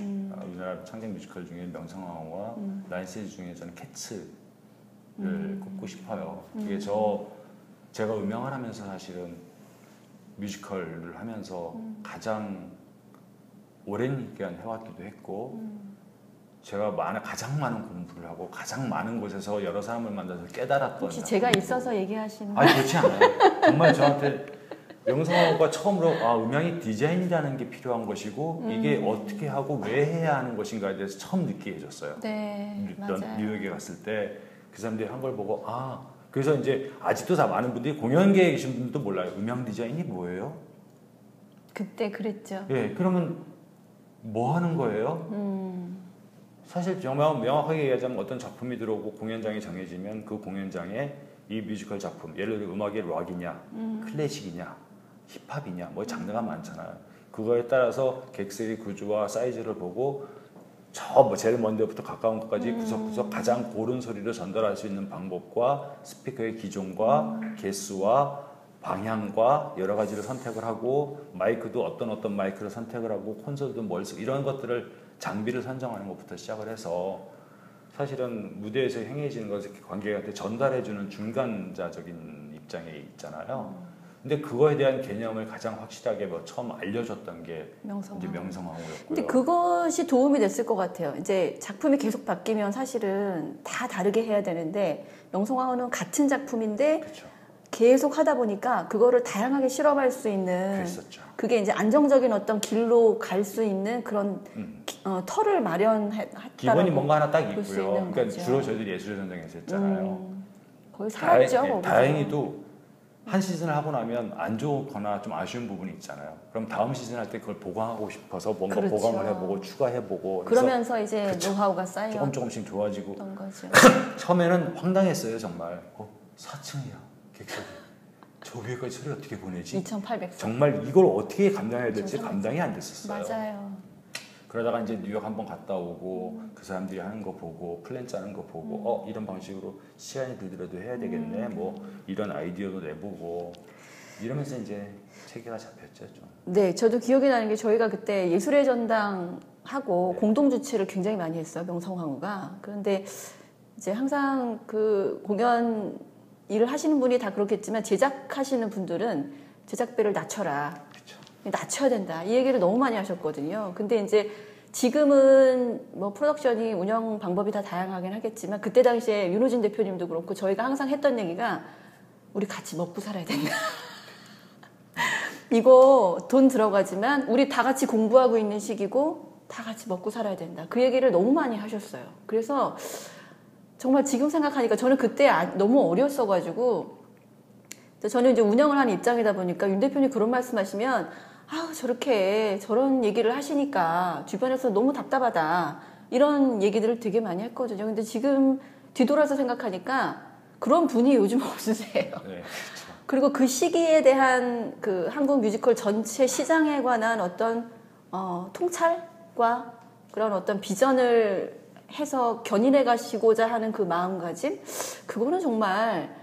S2: 우리나라 창작 뮤지컬 중에 명성황후와 라이온스 중에 저는 캐츠를 꼽고 싶어요. 이게 제가 음향을 하면서 사실은 뮤지컬을 하면서 가장 오랜 기간 해왔기도 했고 제가 가장 많은 공부를 하고 가장 많은 곳에서 여러 사람을 만나서 깨달았던
S1: 혹시 제가 있어서 얘기하시는
S2: 아니 그렇지 않아요. 정말 저한테 명성황후가 처음으로 음향이 디자인이라는 게 필요한 것이고 이게 어떻게 하고 왜 해야 하는 것인가에 대해서 처음 느끼게 해줬어요.
S1: 네, 맞아요.
S2: 뉴욕에 갔을 때 그 사람들이 한 걸 보고 그래서 이제 아직도 다 많은 분들이 공연계에 계신 분들도 몰라요. 음향 디자인이 뭐예요?
S1: 그때 그랬죠.
S2: 예, 그러면 뭐 하는 거예요? 사실 정말 명확하게 얘기하자면 어떤 작품이 들어오고 공연장이 정해지면 그 공연장에 이 뮤지컬 작품, 예를 들어 음악이 락이냐, 클래식이냐, 힙합이냐, 뭐 장르가 많잖아요. 그거에 따라서 객석의 구조와 사이즈를 보고 제일 먼 데부터 가까운 것까지 구석구석 가장 고른 소리를 전달할 수 있는 방법과 스피커의 기종과 개수와 방향과 여러 가지를 선택을 하고 마이크도 어떤 마이크를 선택을 하고 콘솔도 이런 것들을 장비를 선정하는 것부터 시작을 해서 사실은 무대에서 행해지는 것을 관객한테 전달해주는 중간자적인 입장에 있잖아요. 근데 그거에 대한 개념을 가장 확실하게 처음 알려줬던 게 이제 명성황후였고요.
S1: 근데 그것이 도움이 됐을 것 같아요. 이제 작품이 계속 바뀌면 사실은 다 다르게 해야 되는데 명성황후는 같은 작품인데
S2: 그렇죠. 계속
S1: 하다 보니까 그거를 다양하게 실험할 수 있는
S2: 그랬었죠.
S1: 그게 이제 안정적인 어떤 길로 갈 수 있는 그런 터를 마련했다라고
S2: 기본이 뭔가 하나 딱
S1: 볼 수
S2: 있고요.
S1: 있는
S2: 그러니까
S1: 거죠.
S2: 주로 저희들이 예술전쟁에서 했잖아요.
S1: 거의 살았죠. 거기서.
S2: 다행히도 한 시즌을 하고 나면 안 좋거나 좀 아쉬운 부분이 있잖아요. 그럼 다음 시즌 할 때 그걸 보강하고 싶어서 뭔가
S1: 그렇죠.
S2: 보강을 해보고 추가해보고
S1: 그러면서 이제
S2: 그렇죠.
S1: 노하우가 쌓여
S2: 조금씩 좋아지고
S1: 거죠.
S2: 처음에는 황당했어요. 정말 4층이야 객석이 저 위에까지 소리 어떻게 보내지?
S1: 2,800.
S2: 정말 이걸 어떻게 감당해야 될지 감당이 안 됐었어요.
S1: 맞아요.
S2: 그러다가 이제 뉴욕 한번 갔다 오고 그 사람들이 하는 거 보고 플랜 짜는 거 보고 이런 방식으로 시간이 들더라도 해야 되겠네 뭐 이런 아이디어도 내보고 이러면서 이제 체계가 잡혔죠 좀.
S1: 네, 저도 기억이 나는 게 저희가 그때 예술의 전당 하고 공동 주최를 굉장히 많이 했어요. 명성황후가. 그런데 이제 항상 그 공연 일을 하시는 분이 다 그렇겠지만 제작하시는 분들은 제작비를 낮춰라.
S2: 그쵸.
S1: 낮춰야 된다. 이 얘기를 너무 많이 하셨거든요. 근데 이제 지금은 뭐 프로덕션이 운영 방법이 다 다양하긴 하겠지만 그때 당시에 윤호진 대표님도 그렇고 저희가 항상 했던 얘기가 우리 같이 먹고 살아야 된다. 이거 돈 들어가지만 우리 다 같이 공부하고 있는 시기고 다 같이 먹고 살아야 된다. 그 얘기를 너무 많이 하셨어요. 그래서 정말 지금 생각하니까 저는 그때 너무 어렸어가지고 저는 이제 운영을 하는 입장이다 보니까 윤 대표님 그런 말씀하시면 저런 얘기를 하시니까 주변에서 너무 답답하다 이런 얘기들을 되게 많이 했거든요. 근데 지금 뒤돌아서 생각하니까 그런 분이 요즘 없으세요.
S2: 네, 그렇죠.
S1: 그리고 그 시기에 대한 그 한국 뮤지컬 전체 시장에 관한 어떤 통찰과 그런 어떤 비전을 해서 견인해 가시고자 하는 그 마음가짐 그거는 정말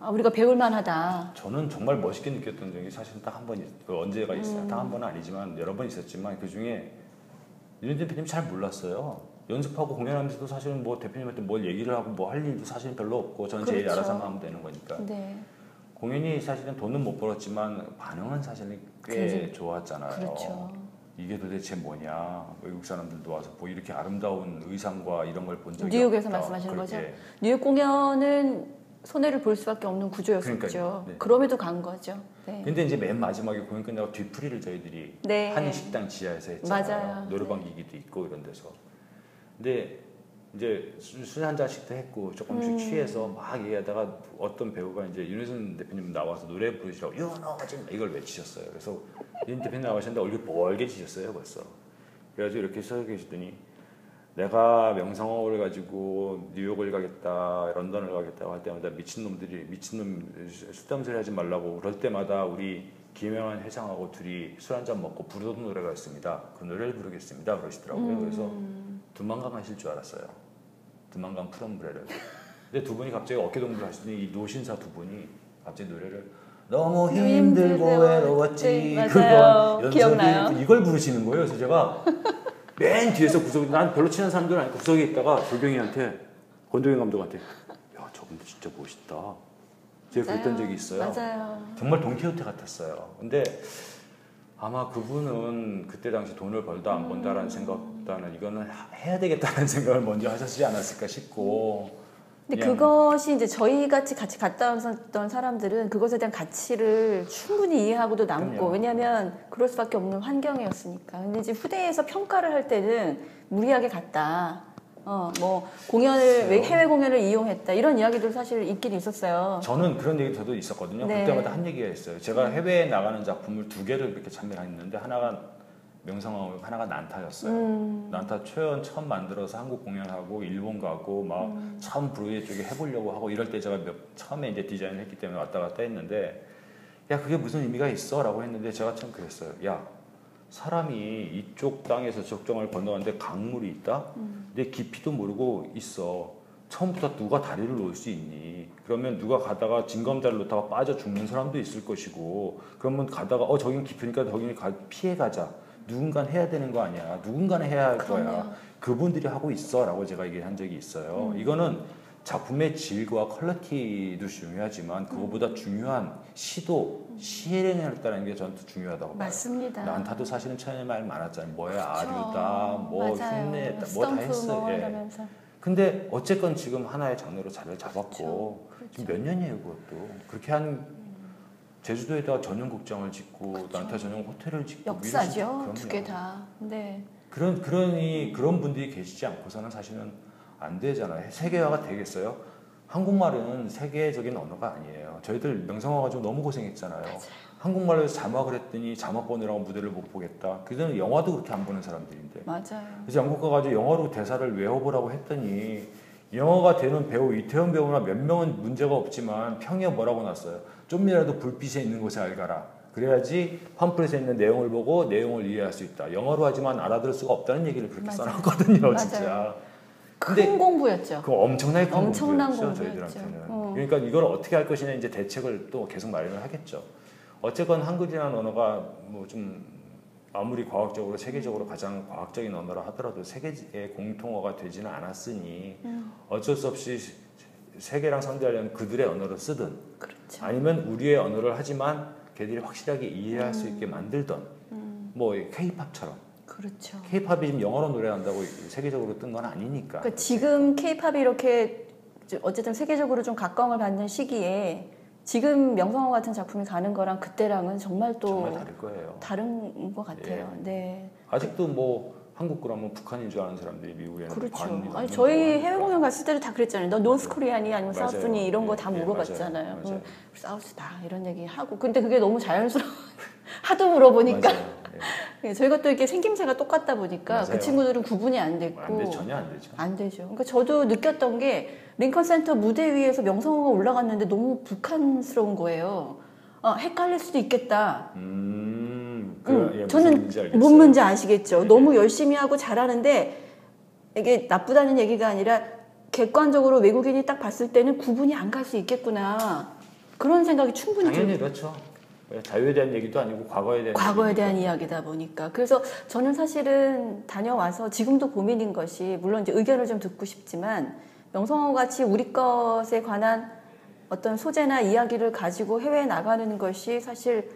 S1: 우리가 배울 만하다.
S2: 저는 정말 멋있게 느꼈던 적이 사실은 딱 한 번 언제가 있어요. 딱 한 번은 아니지만 여러 번 있었지만 그 중에 윤 대표님 잘 몰랐어요. 연습하고 공연하면서도 사실은 뭐 대표님한테 뭘 얘기를 하고 뭐 할 일도 사실은 별로 없고 저는 제 일
S1: 그렇죠.
S2: 알아서 하면 되는 거니까.
S1: 네.
S2: 공연이 사실은 돈은 못 벌었지만 반응은 사실은 꽤 좋았잖아요.
S1: 그렇죠.
S2: 이게 도대체 뭐냐. 외국 사람들도 와서 뭐 이렇게 아름다운 의상과 이런 걸 본 적이
S1: 뉴욕에서
S2: 없다.
S1: 말씀하시는
S2: 그렇게.
S1: 거죠? 뉴욕 공연은 손해를 볼 수밖에 없는 구조였었죠.
S2: 그러니까요. 네.
S1: 그럼에도 간 거죠. 네.
S2: 근데 이제 맨 마지막에 공연 끝나고 뒤풀이를 저희들이
S1: 네.
S2: 한식당 지하에서 했잖아요.
S1: 맞아요.
S2: 노래방 기기도 있고 이런 데서. 근데 이제 술 한 잔씩도 했고 조금씩 취해서 막 얘기하다가 어떤 배우가 이제 윤혜선 대표님 나와서 노래 부르시라고 윤호진 이걸 외치셨어요. 그래서 윤 대표님 나와셨는데 얼굴 벌게지셨어요 벌써. 그래가지고 이렇게 서 계시더니 내가 명성황후를 가지고 뉴욕을 가겠다, 런던을 가겠다 할 때마다 미친놈 쓸데없는 소리 하지 말라고 그럴 때마다 우리 김영환 회장하고 둘이 술 한잔 먹고 부르던 노래가 있습니다. 그 노래를 부르겠습니다. 그러시더라고요. 그래서 두만강 하실 줄 알았어요. 두만강 푸른브레를. 근데 두 분이 갑자기 어깨동무를 하시더니 이 노신사 두 분이 갑자기 노래를 너무 힘들고 외로웠지.
S1: 네, 맞아요.
S2: 그건
S1: 기억나요.
S2: 이걸 부르시는 거예요. 그래서 제가 맨 뒤에서 구석에 난 별로 친한 사람들은 아니고 구석에 있다가 조경이한테 권정희 감독한테 야 저분도 진짜 멋있다. 제가 그랬던 적이 있어요.
S1: 맞아요.
S2: 정말 돈키호테 같았어요. 근데 아마 그분은 그때 당시 돈을 벌다 안 번다라는 생각보다는 이거는 해야 되겠다는 생각을 먼저 하셨지 않았을까 싶고.
S1: 근데 그것이 이제 저희 같이 갔다 왔던 사람들은 그것에 대한 가치를 충분히 이해하고도 남고,
S2: 그럼요.
S1: 왜냐하면 그럴 수밖에 없는 환경이었으니까. 근데 이제 후대에서 평가를 할 때는 무리하게 갔다. 뭐 공연을 해외 공연을 이용했다 이런 이야기도 사실 있긴 있었어요.
S2: 저는 그런 얘기 저도 있었거든요.
S1: 네.
S2: 그때마다 한 얘기가 있어요. 제가 해외에 나가는 작품을 2개를 이렇게 참여했는데 하나가 명성황후, 하나가 난타였어요. 난타 초연 처음 만들어서 한국 공연하고 일본 가고 막 처음 브로드웨이 쪽에 해보려고 하고 이럴 때 제가 처음에 이제 디자인을 했기 때문에 왔다 갔다 했는데 야 그게 무슨 의미가 있어?라고 했는데 제가 참 그랬어요. 야 사람이 이쪽 땅에서 저쪽 땅을 건너가는데 강물이 있다? 근데 깊이도 모르고 있어. 처음부터 누가 다리를 놓을 수 있니? 그러면 누가 가다가 징검다리를 놓다가 빠져 죽는 사람도 있을 것이고 그러면 가다가 저긴 깊으니까 저기는 피해 가자. 누군가는 해야 되는 거 아니야. 누군가는 해야 할 거야. 그분들이 하고 있어 라고 제가 얘기한 적이 있어요. 이거는 작품의 질과 퀄리티도 중요하지만 그거보다 중요한 시행을 했다는 게 저는 더 중요하다고 봐요.
S1: 맞습니다.
S2: 난타도 사실은 처음에 말 많았잖아요. 뭐야 아류다, 뭐 흉내다, 뭐 다 했어요. 예. 근데 어쨌건 지금 하나의 장르로 자리를 잡았고
S1: 그렇죠.
S2: 지금 몇 년이에요 그것도. 그렇게 한 제주도에다가 전용 극장을 짓고 난타 전용 호텔을 짓고
S1: 역사죠. 두 개 다. 네.
S2: 그런 분들이 계시지 않고서는 사실은 안 되잖아요. 세계화가 되겠어요? 한국말은 세계적인 언어가 아니에요. 저희들 명성황후 가지고 너무 고생했잖아요. 맞아요. 한국말로 해서 자막을 했더니 자막 보느라고 무대를 못 보겠다. 그들은 영화도 그렇게 안 보는 사람들인데.
S1: 맞아요.
S2: 그래서 영국 가가지고 영어로 대사를 외워보라고 했더니 영어가 되는 배우 이태원 배우나 몇 명은 문제가 없지만 평에 뭐라고 났어요. 좀이라도 불빛에 있는 곳에 알가라. 그래야지 팜플렛에 있는 내용을 보고 내용을 이해할 수 있다. 영어로 하지만 알아들을 수가 없다는 얘기를 그렇게 써놨거든요. 진짜.
S1: 큰 공부였죠.
S2: 그 엄청난
S1: 공부였죠.
S2: 저희들한테는. 그러니까 이걸 어떻게 할 것이냐 이제 대책을 또 계속 마련을 하겠죠. 어쨌건 한글이라는 언어가 뭐 좀 아무리 과학적으로 세계적으로 가장 과학적인 언어라 하더라도 세계의 공통어가 되지는 않았으니 어쩔 수 없이 세계랑 상대하려면 그들의 언어를 쓰든
S1: 그렇죠.
S2: 아니면 우리의 언어를 하지만 걔들이 확실하게 이해할 수 있게 만들던 뭐 K-팝처럼.
S1: 그렇죠.
S2: K-팝이 지금 영어로 노래한다고 세계적으로 뜬 건 아니니까.
S1: 그러니까 지금 K-팝이 이렇게 어쨌든 세계적으로 좀 각광을 받는 시기에 지금 명성황후 같은 작품이 가는 거랑 그때랑은 정말
S2: 다를 거예요.
S1: 다른 것 같아요.
S2: 예.
S1: 네.
S2: 아직도 뭐 한국 거라면 북한인 줄 아는 사람들이 미국에는
S1: 그렇죠. 아니 저희 해외 공연 갔을 때도 다 그랬잖아요. 너 노스 코리안이 아니면
S2: 맞아요.
S1: 사우스니 이런 거 다 물어봤잖아요. 맞아요. 사우스다 이런 얘기 하고. 근데 그게 너무 자연스러워. 하도 물어보니까. 네, 저희가 또 이렇게 생김새가 똑같다 보니까 맞아요. 그 친구들은 구분이 안 됐고.
S2: 전혀 안 되죠.
S1: 안 되죠. 그러니까 저도 느꼈던 게 링컨 센터 무대 위에서 명성황후가 올라갔는데 너무 북한스러운 거예요. 헷갈릴 수도 있겠다.
S2: 예,
S1: 저는 뭔 문제 아시겠죠.
S2: 네.
S1: 너무 열심히 하고 잘하는데 이게 나쁘다는 얘기가 아니라 객관적으로 외국인이 딱 봤을 때는 구분이 안 갈 수 있겠구나. 그런 생각이 충분히
S2: 당연히 그렇죠. 자유에 대한 얘기도 아니고
S1: 과거에 대한 이야기다 보니까. 그래서 저는 사실은 다녀와서 지금도 고민인 것이 물론 이제 의견을 좀 듣고 싶지만 명성황후 같이 우리 것에 관한 어떤 소재나 이야기를 가지고 해외에 나가는 것이 사실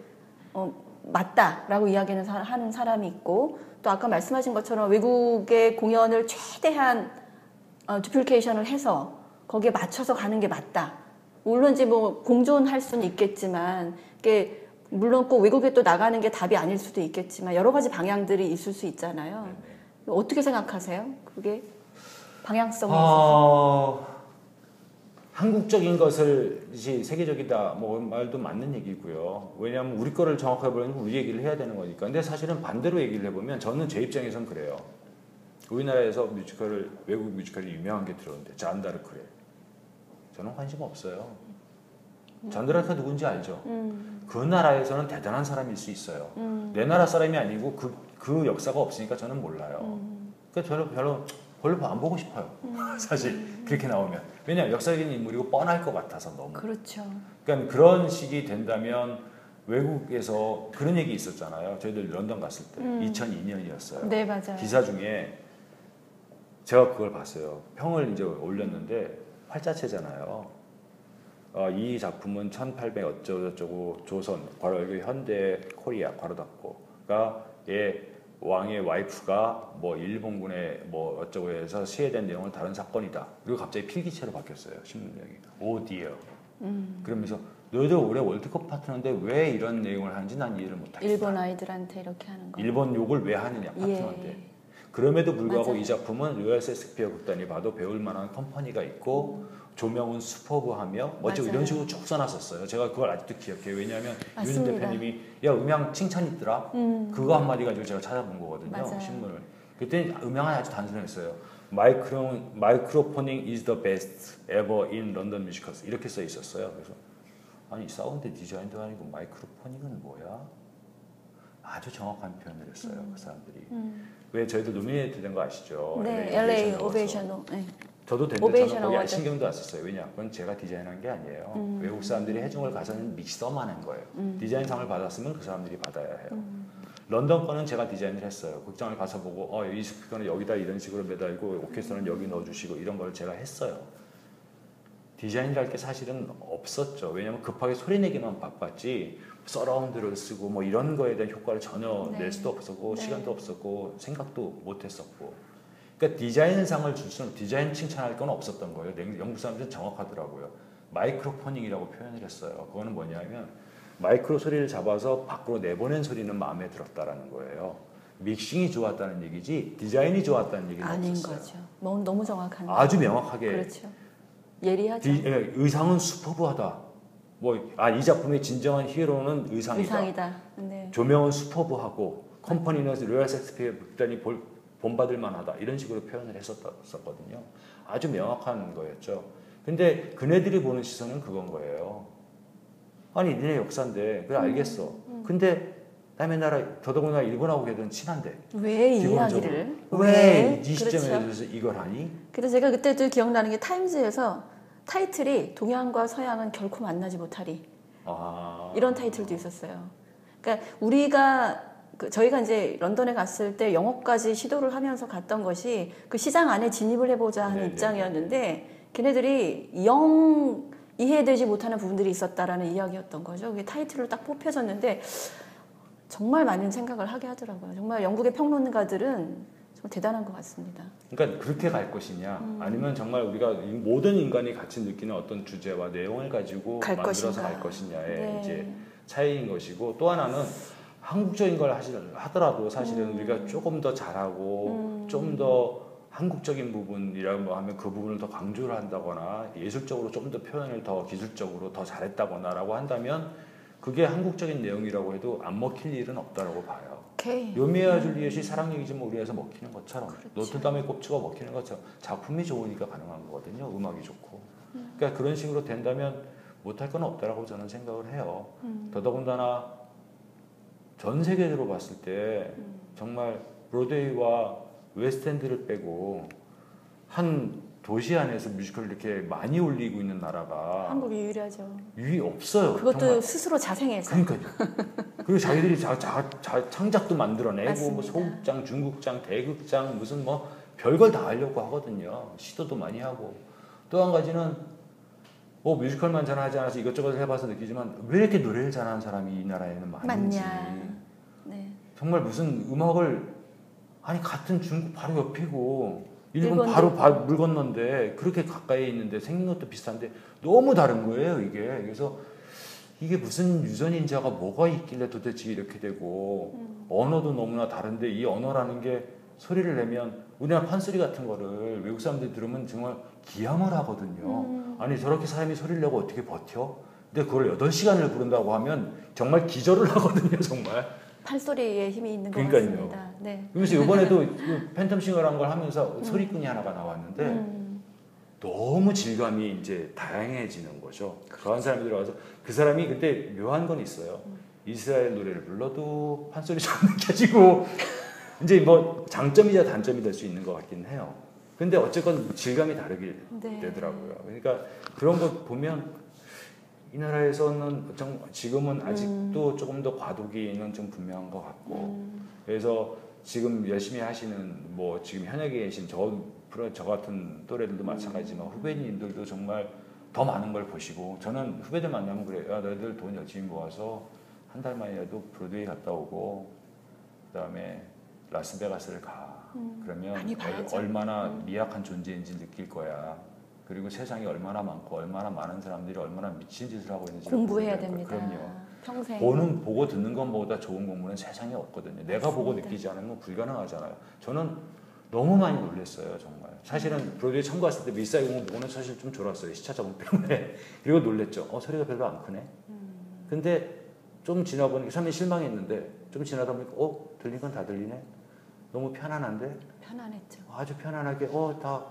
S1: 맞다라고 이야기는 하는 사람이 있고 또 아까 말씀하신 것처럼 외국의 공연을 최대한 듀플리케이션을 해서 거기에 맞춰서 가는 게 맞다. 물론 이제 뭐 공존할 수는 있겠지만 이게 물론 꼭 외국에 또 나가는 게 답이 아닐 수도 있겠지만 여러 가지 방향들이 있을 수 있잖아요. 어떻게 생각하세요? 그게 방향성이 있어서?
S2: 한국적인 것을 이제 세계적이다 뭐 말도 맞는 얘기고요. 왜냐하면 우리 거를 정확하게 보려면 우리 얘기를 해야 되는 거니까. 근데 사실은 반대로 얘기를 해보면 저는 제 입장에선 그래요. 우리나라에서 뮤지컬을 외국 뮤지컬이 유명한 게 들어오는데 잔다르크래. 저는 관심 없어요. 잔다르크가 누군지 알죠? 그 나라에서는 대단한 사람일 수 있어요. 내 나라 사람이 아니고 그 역사가 없으니까 저는 몰라요. 그러니까 저는 별로 안 보고 싶어요. 사실 그렇게 나오면. 왜냐하면 역사적인 인물이고 뻔할 것 같아서 너무.
S1: 그렇죠.
S2: 그러니까 그런 식이 된다면 외국에서 그런 얘기 있었잖아요. 저희들 런던 갔을 때 2002년이었어요.
S1: 네, 맞아요.
S2: 기사 중에 제가 그걸 봤어요. 평을 이제 올렸는데 활자체잖아요. 이 작품은 1800 어쩌고저쩌고 조선 괄호 열고 현대 코리아 괄호 닫고가 왕의 와이프가 뭐 일본군에 뭐 어쩌고 해서 시해된 내용을 다룬 사건이다. 그리고 갑자기 필기체로 바뀌었어요. 신문명이. 오 디어. 그러면서 너희들 올해 월드컵 파트너인데 왜 이런 내용을 하는지 난 이해를 못하겠다.
S1: 일본 아이들한테 이렇게 하는 거.
S2: 일본 욕을 왜 하느냐 파트너인데.
S1: 예.
S2: 그럼에도 불구하고
S1: 맞아요.
S2: 이 작품은 로얄 셰익스피어 극단이 봐도 배울 만한 컴퍼니가 있고 조명은 슈퍼브하며 어쩌고 이런 식으로 쭉 써놨었어요. 제가 그걸 아직도 기억해요. 왜냐하면 윤 대표님이 야 음향 칭찬 있더라. 그거 한마디 가지고 제가 찾아본 거거든요.
S1: 맞아요.
S2: 신문을. 그때 음향은 아주 단순했어요. 마이크로포닝 is the best ever in London musicals 이렇게 써 있었어요. 그래서 아니 사운드 디자인도 아니고 마이크로포닝은 뭐야? 아주 정확한 표현을 했어요. 그 사람들이. 왜 저희도 노미네이트 된 거 아시죠?
S1: 네, LA 오베이션으로. 네.
S2: 저도 됐는데 저는 거기
S1: 어워즈.
S2: 신경도 안 썼어요. 왜냐? 그건 제가 디자인한 게 아니에요. 외국 사람들이 해준 걸 가서는 믹서만 한 거예요. 디자인상을 받았으면 그 사람들이 받아야 해요. 런던 거는 제가 디자인을 했어요. 극장을 가서 보고 이 스피커는 여기다 이런 식으로 매달고 오케스트라는 여기 넣어주시고 이런 걸 제가 했어요. 디자인이랄 게 사실은 없었죠. 왜냐하면 급하게 소리 내기만 바빴지 서라운드를 쓰고 뭐 이런 거에 대한 효과를 전혀 낼 수도 없었고 시간도 없었고 생각도 못했었고 그러니까 디자인상을 줄수록 디자인 칭찬할 건 없었던 거예요. 영국 사람들은 정확하더라고요. 마이크로포닝이라고 표현을 했어요. 그거는 뭐냐면 마이크로 소리를 잡아서 밖으로 내보낸 소리는 마음에 들었다라는 거예요. 믹싱이 좋았다는 얘기지 디자인이 좋았다는 얘기는
S1: 아닌
S2: 없었어요.
S1: 거죠. 너무 정확한
S2: 아주 명확하게.
S1: 그렇죠. 예리하죠.
S2: 의상은 슈퍼브하다. 이 작품의 진정한 히어로는 의상이다.
S1: 네.
S2: 조명은 슈퍼브하고 컴퍼니는 로얄 셰익스피어 극단이 본받을 만하다. 이런 식으로 표현을 했었거든요. 아주 명확한 거였죠. 근데 그네들이 보는 시선은 그건 거예요. 아니 니네 역사인데 그래 알겠어. 근데 남의 나라 더더군다나 일본하고 걔들은 친한데
S1: 왜 이 이야기를
S2: 왜 이 시점에 대해서 이걸 하니?
S1: 그래서 제가 그때도 기억나는 게 타임즈에서 타이틀이 동양과 서양은 결코 만나지 못하리 이런 타이틀도 있었어요. 그러니까 저희가 이제 런던에 갔을 때 영어까지 시도를 하면서 갔던 것이 그 시장 안에 진입을 해보자 하는 입장이었는데 걔네들이 영 이해되지 못하는 부분들이 있었다라는 이야기였던 거죠. 그게 타이틀로 딱 뽑혀졌는데 정말 많은 생각을 하게 하더라고요. 정말 영국의 평론가들은 정말 대단한 것 같습니다.
S2: 그러니까 그렇게 갈 것이냐 아니면 정말 우리가 모든 인간이 같이 느끼는 어떤 주제와 내용을 가지고 만들어서 갈 것이냐의 이제 차이인 것이고 또 하나는 한국적인 걸 하더라도 사실은 우리가 조금 더 잘하고 좀 더 한국적인 부분이라고 하면 그 부분을 더 강조를 한다거나 예술적으로 좀 더 표현을 더 기술적으로 더 잘했다거나라고 한다면 그게 한국적인 내용이라고 해도 안 먹힐 일은 없다라고 봐요. 로미오와 줄리엣이 사랑 얘기지만 우리나라에서 먹히는 것처럼 노트담의 꼽추가 먹히는 것처럼 작품이 좋으니까 가능한 거거든요. 음악이 좋고. 그러니까 그런 식으로 된다면 못할 건 없다라고 저는 생각을 해요. 더더군다나 전 세계적으로 봤을 때 정말 브로드웨이와 웨스트엔드를 빼고 한 도시 안에서 뮤지컬을 이렇게 많이 올리고 있는 나라가
S1: 한국이 유일하죠.
S2: 없어요.
S1: 그것도
S2: 정말.
S1: 스스로 자생해서.
S2: 그러니까요. 그리고 자기들이 창작도 만들어내고 뭐
S1: 맞습니다.
S2: 소극장, 중극장, 대극장 무슨 뭐 별걸 다 하려고 하거든요. 시도도 많이 하고. 또 한 가지는 뮤지컬만 잘하지 않아서 이것저것 해봐서 느끼지만 왜 이렇게 노래를 잘하는 사람이 이 나라에는 많은지.
S1: 네.
S2: 정말 무슨 음악을 같은 중국 바로 옆이고 일본 바로 물 건너인데 그렇게 가까이 있는데 생긴 것도 비슷한데 너무 다른 거예요 이게. 그래서 이게 무슨 유전인자가 뭐가 있길래 도대체 이렇게 되고 언어도 너무나 다른데 이 언어라는 게 소리를 내면 우리나라 판소리 같은 거를 외국 사람들이 들으면 정말 기함을 하거든요. 아니 저렇게 사람이 소리를 내고 어떻게 버텨? 근데 그걸 8시간을 부른다고 하면 정말 기절을 하거든요 정말.
S1: 판소리에 힘이 있는 것
S2: 그러니까요.
S1: 같습니다. 네.
S2: 그래서 이번에도 그 팬텀싱어라는 걸 하면서 소리꾼이 하나가 나왔는데 너무 질감이 이제 다양해지는 거죠. 그 한 사람이 들어와서 그 사람이 그때 묘한 건 있어요. 이스라엘 노래를 불러도 판소리처럼 느껴지고 이제 뭐 장점이자 단점이 될 수 있는 것 같긴 해요. 근데 어쨌건 질감이 다르게
S1: 네.
S2: 되더라고요. 그러니까 그런 거 보면 이 나라에서는 지금은 아직도 조금 더 과도기는 좀 분명한 것 같고 그래서 지금 열심히 하시는 뭐 지금 현역에 계신 저 같은 또래들도 마찬가지지만 후배님들도 정말 더 많은 걸 보시고 저는 후배들 만나면 그래요. 야, 너희들 돈 열심히 모아서 한 달 만이라도 브로드웨이 갔다 오고 그다음에 라스베가스를 가. 그러면 얼마나 미약한 존재인지 느낄 거야. 그리고 세상이 얼마나 많고 얼마나 많은 사람들이 얼마나 미친 짓을 하고 있는지
S1: 공부해야 됩니다.
S2: 그럼요.
S1: 평생.
S2: 보고 듣는 것보다 좋은 공부는 세상에 없거든요. 내가 보고 느끼지 않으면 불가능하잖아요. 저는 너무 많이 놀랐어요, 정말. 사실은 브로드웨이 처음 갔을 때 밀사의 공을 보고는 사실 좀 졸았어요. 시차 적응 때문에. 그리고 놀랬죠. 소리가 별로 안 크네. 근데 좀 지나 보니까 처음에 실망했는데 좀 지나다 보니까 들리는 건 다 들리네. 너무 편안한데?
S1: 편안했죠.
S2: 아주 편안하게 다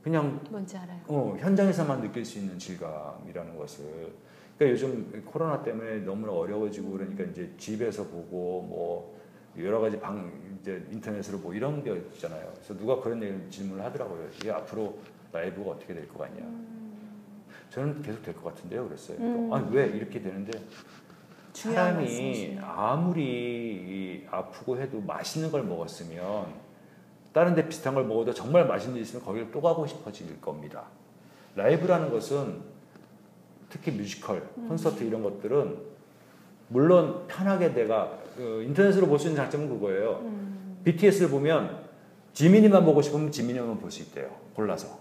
S2: 그냥
S1: 뭔지 알아요.
S2: 현장에서만 느낄 수 있는 질감이라는 것을. 그러니까 요즘 코로나 때문에 너무나 어려워지고 그러니까 이제 집에서 보고 뭐 여러 가지 이제 인터넷으로 뭐 이런 게 있잖아요. 그래서 누가 그런 질문을 하더라고요. 이게 앞으로 라이브가 어떻게 될 것 같냐. 저는 계속 될 것 같은데요. 그랬어요. 아니 왜 이렇게 되는데 사람이 아무리 아프고 해도 맛있는 걸 먹었으면 다른 데 비슷한 걸 먹어도 정말 맛있는 데 있으면 거기를 또 가고 싶어질 겁니다. 라이브라는 것은 특히 뮤지컬, 콘서트 이런 것들은 물론 편하게 내가 인터넷으로 볼 수 있는 장점은 그거예요. BTS를 보면 지민이만 보고 싶으면 지민이만 볼 수 있대요. 골라서.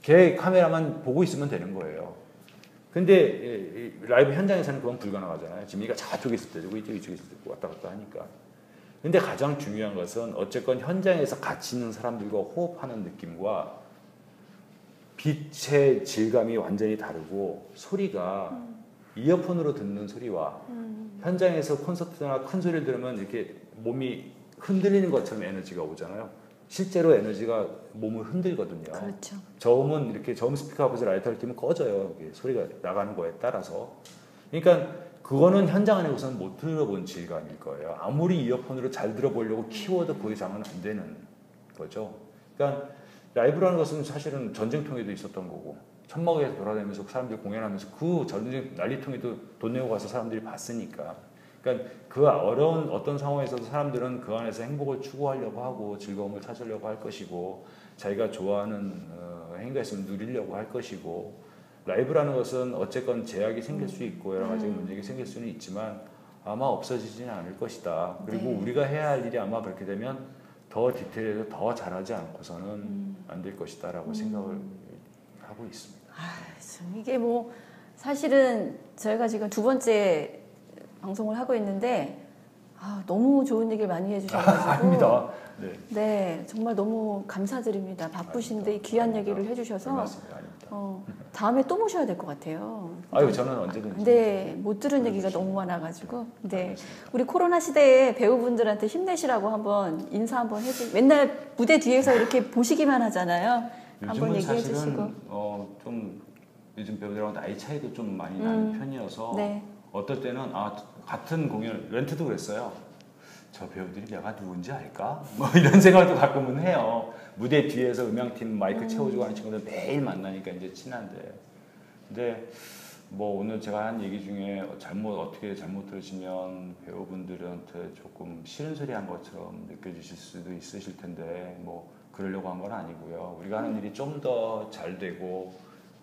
S2: 걔 카메라만 보고 있으면 되는 거예요. 근데 라이브 현장에서는 그건 불가능하잖아요. 지민이가 저쪽에 있을 때도 이쪽에 있을 때도 왔다 갔다 하니까. 근데 가장 중요한 것은 어쨌건 현장에서 같이 있는 사람들과 호흡하는 느낌과 빛의 질감이 완전히 다르고 소리가 이어폰으로 듣는 소리와 현장에서 콘서트나 큰 소리를 들으면 이렇게 몸이 흔들리는 것처럼 에너지가 오잖아요. 실제로 에너지가 몸을 흔들거든요.
S1: 그렇죠.
S2: 저음은 이렇게 저음 스피커 앞에서 라이터를 끼면 꺼져요. 소리가 나가는 거에 따라서. 그러니까 그거는 현장 안에서는 못 들어본 질감일 거예요. 아무리 이어폰으로 잘 들어보려고 키워도 그 이상은 안 되는 거죠. 그러니까 라이브라는 것은 사실은 전쟁통에도 있었던 거고 천막에서 돌아다니면서 사람들이 공연하면서 그 전쟁 난리통에도 돈 내고 가서 사람들이 봤으니까. 그러니까 그 어려운 어떤 상황에서도 사람들은 그 안에서 행복을 추구하려고 하고 즐거움을 찾으려고 할 것이고 자기가 좋아하는 행위가 있으면 누리려고 할 것이고 라이브라는 것은 어쨌건 제약이 생길 수 있고 여러 가지 문제가 생길 수는 있지만 아마 없어지지는 않을 것이다. 그리고 우리가 해야 할 일이 아마 그렇게 되면 더 디테일해서 더 잘하지 않고서는 안 될 것이다 라고 생각을 하고 있습니다.
S1: 이게 뭐 사실은 저희가 지금 두 번째 방송을 하고 있는데 너무 좋은 얘기를 많이 해주셔가지고
S2: 아닙니다.
S1: 네, 정말 너무 감사드립니다. 바쁘신데 귀한 얘기를 해주셔서 다음에 또 모셔야 될 것 같아요.
S2: 저는 언제든지.
S1: 네, 못 들은 얘기가 너무 많아가지고. 네, 우리 코로나 시대에 배우분들한테 힘내시라고 한번 인사 한번 해주. 맨날 무대 뒤에서 이렇게 보시기만 하잖아요. 한번 얘기해 주시고.
S2: 좀 요즘 배우들하고 나이 차이도 좀 많이 나는 편이어서 어떨 때는 같은 공연 렌트도 그랬어요. 저 배우들이 내가 누군지 알까? 뭐 이런 생각도 가끔은 해요. 무대 뒤에서 음향팀 마이크 채워주고 하는 친구들 매일 만나니까 이제 친한데. 근데 뭐 오늘 제가 한 얘기 중에 어떻게 잘못 들으시면 배우분들한테 조금 싫은 소리 한 것처럼 느껴지실 수도 있으실 텐데 뭐 그러려고 한 건 아니고요. 우리가 하는 일이 좀 더 잘 되고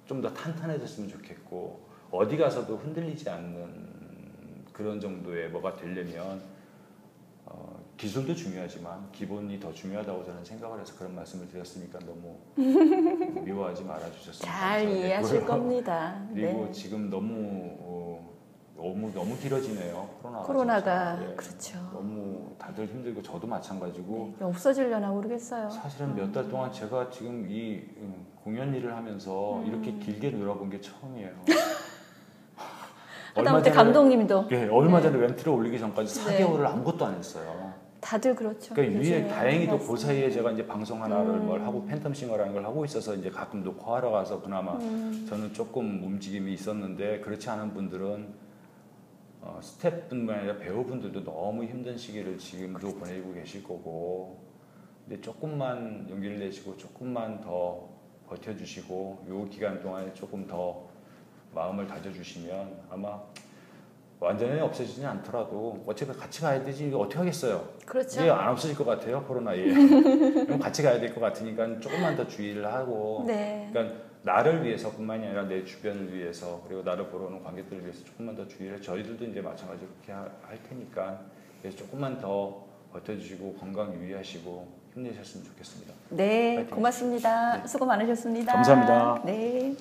S2: 좀 더 탄탄해졌으면 좋겠고 어디 가서도 흔들리지 않는 그런 정도의 뭐가 되려면 기술도 중요하지만 기본이 더 중요하다고 저는 생각을 해서 그런 말씀을 드렸으니까 너무 미워하지 말아주셨으면
S1: 잘 이해하실 겁니다.
S2: 그리고 지금 너무 길어지네요.
S1: 코로나가
S2: 네,
S1: 그렇죠.
S2: 너무 다들 힘들고 저도 마찬가지고.
S1: 없어지려나 모르겠어요.
S2: 사실은 몇 달 동안 제가 지금 이 공연 일을 하면서 이렇게 길게 놀아본 게 처음이에요.
S1: 하다못해 감독님도.
S2: 얼마 전에 렌트를 올리기 전까지 4개월을 아무것도 안 했어요.
S1: 다들 그렇죠.
S2: 그러니까 유일 다행히도 그
S1: 맞습니다.
S2: 사이에 제가 이제 방송 하나를 뭘 하고 팬텀싱어라는 걸 하고 있어서 이제 가끔 녹화하러 가서 그나마 저는 조금 움직임이 있었는데 그렇지 않은 분들은 스태프뿐만 아니라 배우분들도 너무 힘든 시기를 지금도 보내고 계실 거고 근데 조금만 용기를 내시고 조금만 더 버텨주시고 요 기간 동안에 조금 더 마음을 다져주시면 아마 완전히 없어지지 않더라도 어차피 같이 가야 되지 이거 어떻게 하겠어요.
S1: 그렇죠.
S2: 이제 안 없어질 것 같아요 코로나에. 그럼 같이 가야 될 것 같으니까 조금만 더 주의를 하고
S1: 네.
S2: 그러니까 나를 위해서뿐만이 아니라 내 주변을 위해서 그리고 나를 보러 오는 관객들을 위해서 조금만 더 주의를 저희들도 이제 마찬가지로 그렇게 할 테니까 그래서 조금만 더 버텨주시고 건강 유의하시고 힘내셨으면 좋겠습니다.
S1: 네,
S2: 파이팅.
S1: 고맙습니다.
S2: 네.
S1: 수고 많으셨습니다.
S2: 감사합니다.
S1: 네.